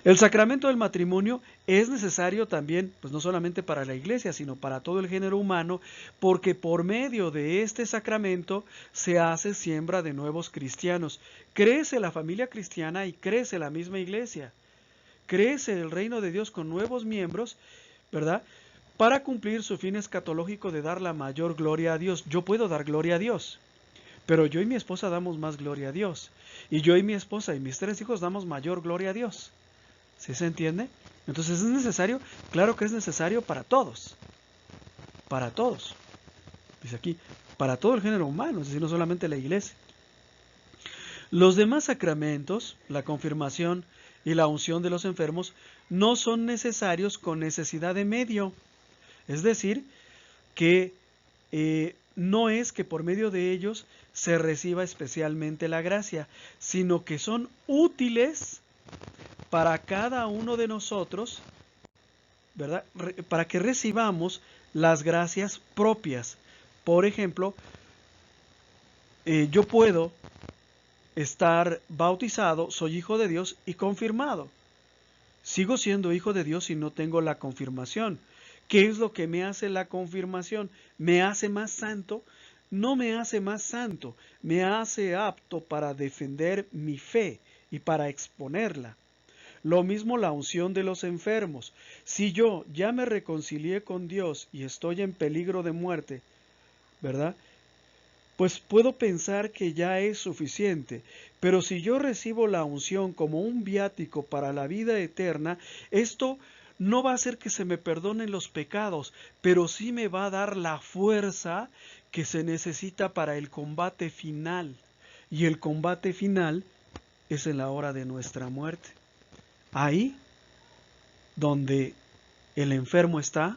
El sacramento del matrimonio es necesario también, pues no solamente para la Iglesia, sino para todo el género humano, porque por medio de este sacramento se hace siembra de nuevos cristianos. Crece la familia cristiana y crece la misma Iglesia. Crece el reino de Dios con nuevos miembros, ¿verdad?, para cumplir su fin escatológico de dar la mayor gloria a Dios. Yo puedo dar gloria a Dios, pero yo y mi esposa damos más gloria a Dios. Y yo y mi esposa y mis 3 hijos damos mayor gloria a Dios. ¿Sí se entiende? Entonces, ¿es necesario? Claro que es necesario para todos. Para todos. Dice aquí, para todo el género humano, es decir, no solamente la Iglesia. Los demás sacramentos, la confirmación y la unción de los enfermos, no son necesarios con necesidad de medio. Es decir, que no es que por medio de ellos se reciba especialmente la gracia, sino que son útiles para cada uno de nosotros, ¿verdad?, para que recibamos las gracias propias. Por ejemplo, yo puedo estar bautizado, soy hijo de Dios y confirmado. Sigo siendo hijo de Dios si no tengo la confirmación. ¿Qué es lo que me hace la confirmación? ¿Me hace más santo? No me hace más santo, me hace apto para defender mi fe y para exponerla. Lo mismo la unción de los enfermos. Si yo ya me reconcilié con Dios y estoy en peligro de muerte, ¿verdad?, pues puedo pensar que ya es suficiente. Pero si yo recibo la unción como un viático para la vida eterna, esto no va a hacer que se me perdonen los pecados, pero sí me va a dar la fuerza que se necesita para el combate final. Y el combate final es en la hora de nuestra muerte. Ahí donde el enfermo está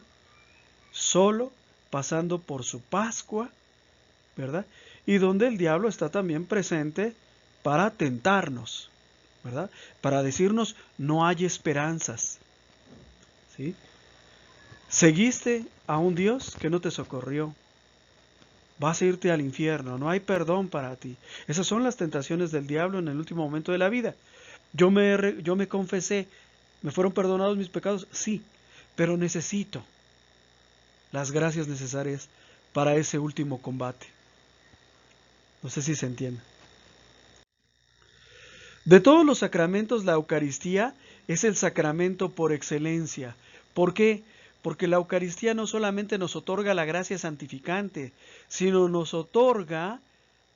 solo, pasando por su Pascua, ¿verdad?, y donde el diablo está también presente para tentarnos, ¿verdad?, para decirnos no hay esperanzas, ¿sí? Seguiste a un Dios que no te socorrió, vas a irte al infierno, no hay perdón para ti. Esas son las tentaciones del diablo en el último momento de la vida. Yo me confesé, ¿me fueron perdonados mis pecados? Sí, pero necesito las gracias necesarias para ese último combate. No sé si se entiende. De todos los sacramentos, la Eucaristía es el sacramento por excelencia. ¿Por qué? Porque la Eucaristía no solamente nos otorga la gracia santificante, sino nos otorga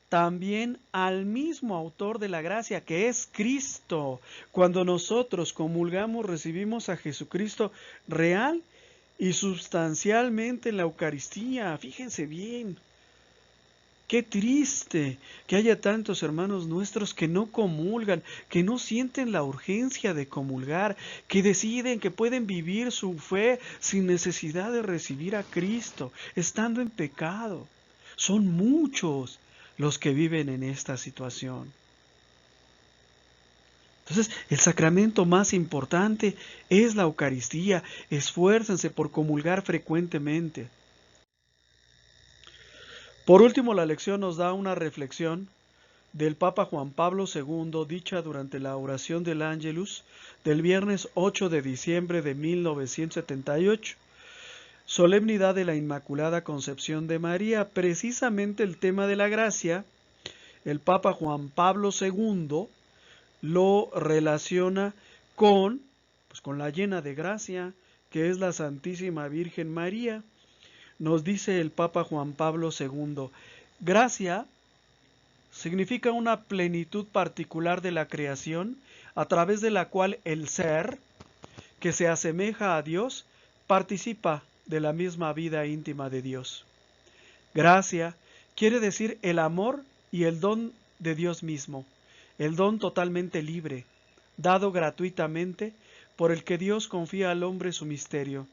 también al mismo autor de la gracia, que es Cristo. Cuando nosotros comulgamos, recibimos a Jesucristo real y sustancialmente en la Eucaristía. Fíjense bien. Qué triste que haya tantos hermanos nuestros que no comulgan, que no sienten la urgencia de comulgar, que deciden que pueden vivir su fe sin necesidad de recibir a Cristo, estando en pecado. Son muchos los que viven en esta situación. Entonces, el sacramento más importante es la Eucaristía. Esfuércense por comulgar frecuentemente. Por último, la lección nos da una reflexión del Papa Juan Pablo II, dicha durante la oración del Ángelus del viernes 8 de diciembre de 1978, solemnidad de la Inmaculada Concepción de María. Precisamente el tema de la gracia, el Papa Juan Pablo II lo relaciona con la llena de gracia, que es la Santísima Virgen María. Nos dice el Papa Juan Pablo II, gracia significa una plenitud particular de la creación a través de la cual el ser, que se asemeja a Dios, participa de la misma vida íntima de Dios. Gracia quiere decir el amor y el don de Dios mismo, el don totalmente libre, dado gratuitamente, por el que Dios confía al hombre su misterio,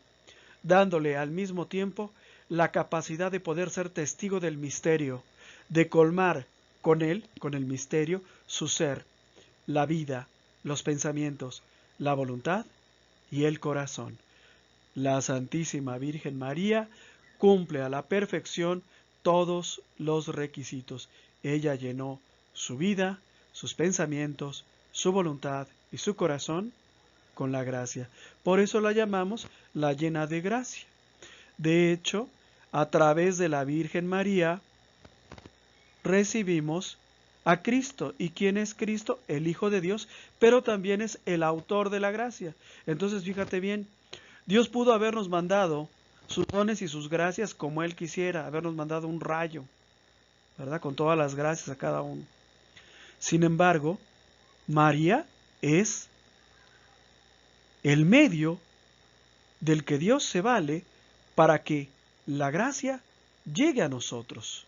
dándole al mismo tiempo la capacidad de poder ser testigo del misterio, de colmar con él, con el misterio, su ser, la vida, los pensamientos, la voluntad y el corazón. La Santísima Virgen María cumple a la perfección todos los requisitos. Ella llenó su vida, sus pensamientos, su voluntad y su corazón con la gracia. Por eso la llamamos la llena de gracia. De hecho, a través de la Virgen María recibimos a Cristo. ¿Y quién es Cristo? El Hijo de Dios, pero también es el autor de la gracia. Entonces, fíjate bien, Dios pudo habernos mandado sus dones y sus gracias como Él quisiera, habernos mandado un rayo, ¿verdad? Con todas las gracias a cada uno. Sin embargo, María es el medio del que Dios se vale para que la gracia llegue a nosotros.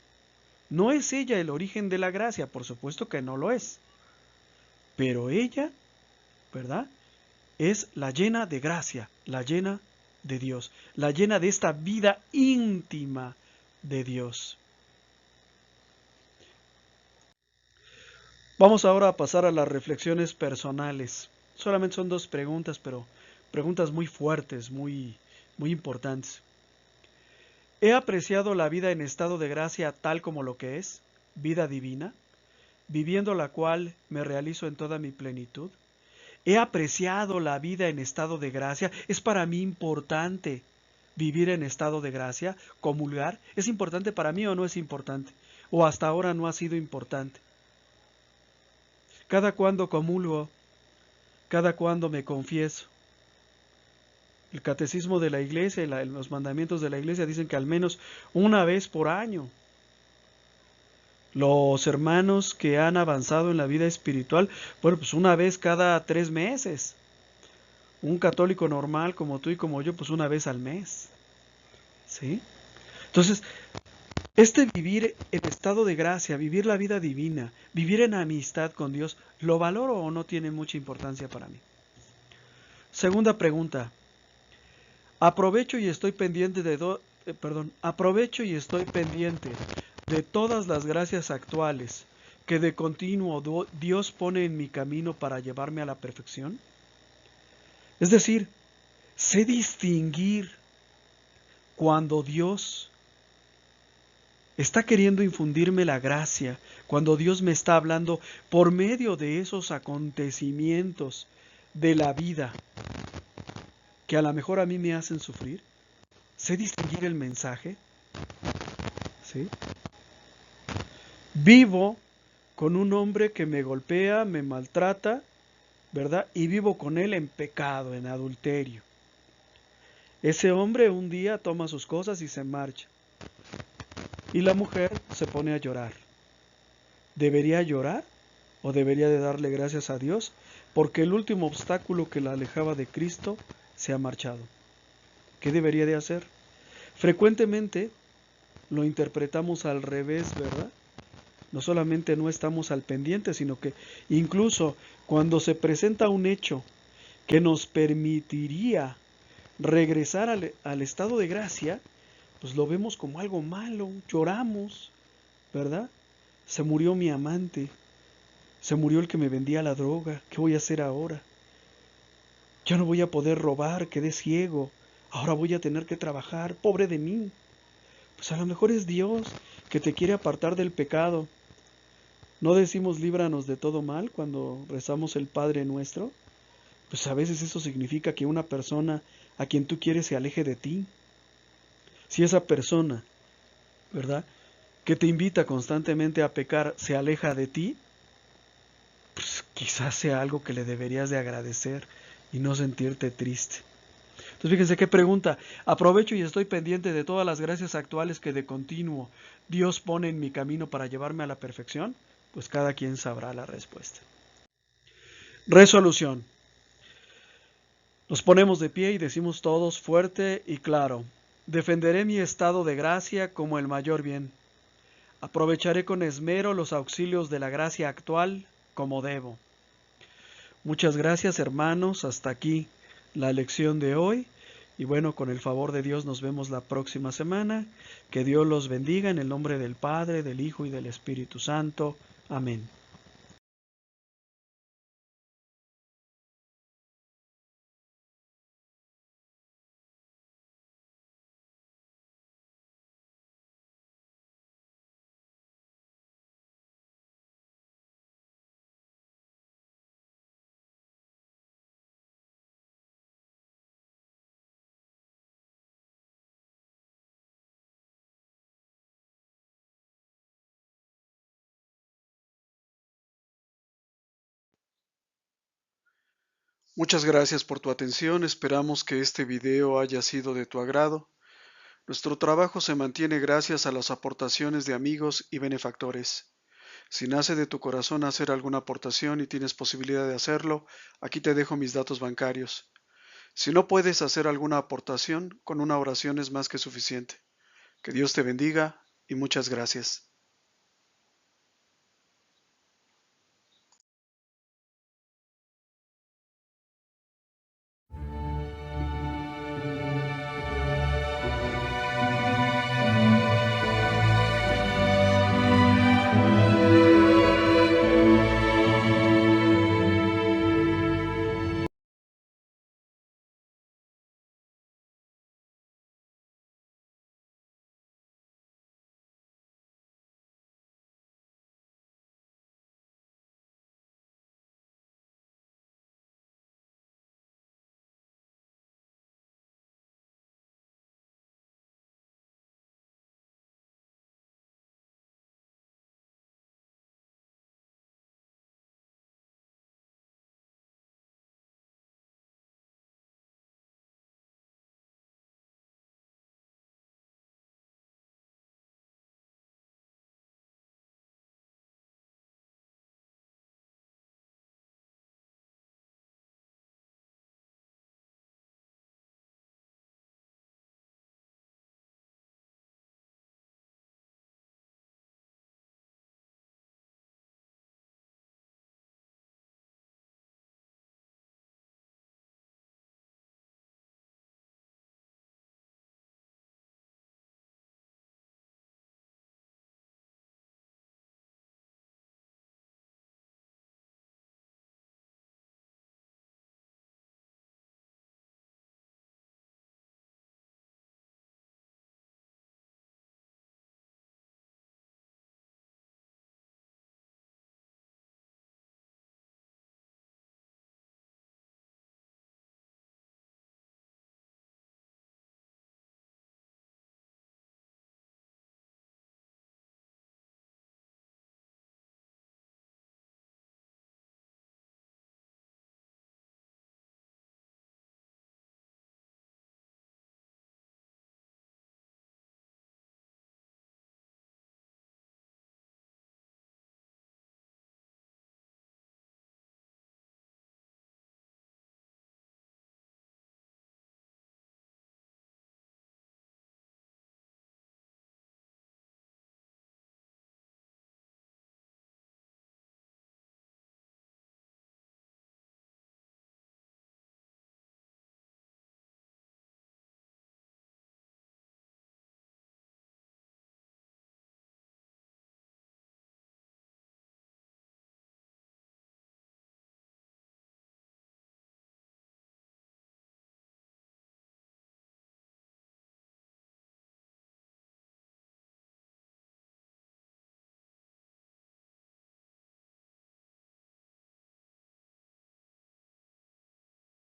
No es ella el origen de la gracia, por supuesto que no lo es, pero ella, ¿verdad?, es la llena de gracia, la llena de Dios, la llena de esta vida íntima de Dios. Vamos ahora a pasar a las reflexiones personales. Solamente son 2 preguntas, pero preguntas muy fuertes, muy importantes. ¿He apreciado la vida en estado de gracia tal como lo que es, vida divina, viviendo la cual me realizo en toda mi plenitud? ¿He apreciado la vida en estado de gracia? ¿Es para mí importante vivir en estado de gracia? ¿Comulgar? ¿Es importante para mí o no es importante? ¿O hasta ahora no ha sido importante? ¿Cada cuándo comulgo? ¿Cada cuándo me confieso? El catecismo de la iglesia y los mandamientos de la iglesia dicen que al menos una vez por año. Los hermanos que han avanzado en la vida espiritual, bueno, pues una vez cada 3 meses. Un católico normal como tú y como yo, pues una vez al mes. ¿Sí? Entonces, este vivir en estado de gracia, vivir la vida divina, vivir en amistad con Dios, ¿lo valoro o no tiene mucha importancia para mí? Segunda pregunta. Aprovecho y estoy pendiente de todas las gracias actuales que de continuo Dios pone en mi camino para llevarme a la perfección. Es decir, sé distinguir cuando Dios está queriendo infundirme la gracia, cuando Dios me está hablando por medio de esos acontecimientos de la vida que a lo mejor a mí me hacen sufrir. Sé distinguir el mensaje. ¿Sí? Vivo con un hombre que me golpea, me maltrata, ¿verdad? Y vivo con él en pecado, en adulterio. Ese hombre un día toma sus cosas y se marcha. Y la mujer se pone a llorar. ¿Debería llorar o debería de darle gracias a Dios? Porque el último obstáculo que la alejaba de Cristo se ha marchado. ¿Qué debería de hacer? Frecuentemente lo interpretamos al revés, ¿verdad? No solamente no estamos al pendiente, sino que incluso cuando se presenta un hecho que nos permitiría regresar al estado de gracia, pues lo vemos como algo malo, lloramos, ¿verdad? Se murió mi amante, Se murió el que me vendía la droga. ¿Qué voy a hacer ahora? Ya no voy a poder robar, quedé ciego. Ahora voy a tener que trabajar. Pobre de mí. Pues a lo mejor es Dios que te quiere apartar del pecado. ¿No decimos líbranos de todo mal cuando rezamos el Padre Nuestro? Pues a veces eso significa que una persona a quien tú quieres se aleje de ti. Si esa persona, ¿verdad?, que te invita constantemente a pecar se aleja de ti, pues quizás sea algo que le deberías de agradecer y no sentirte triste. Entonces fíjense qué pregunta. Aprovecho y estoy pendiente de todas las gracias actuales que de continuo Dios pone en mi camino para llevarme a la perfección. Pues cada quien sabrá la respuesta. Resolución. Nos ponemos de pie y decimos todos fuerte y claro: defenderé mi estado de gracia como el mayor bien. Aprovecharé con esmero los auxilios de la gracia actual como debo. Muchas gracias, hermanos. Hasta aquí la lección de hoy. Y bueno, con el favor de Dios nos vemos la próxima semana. Que Dios los bendiga en el nombre del Padre, del Hijo y del Espíritu Santo. Amén. Muchas gracias por tu atención. Esperamos que este video haya sido de tu agrado. Nuestro trabajo se mantiene gracias a las aportaciones de amigos y benefactores. Si nace de tu corazón hacer alguna aportación y tienes posibilidad de hacerlo, aquí te dejo mis datos bancarios. Si no puedes hacer alguna aportación, con una oración es más que suficiente. Que Dios te bendiga y muchas gracias.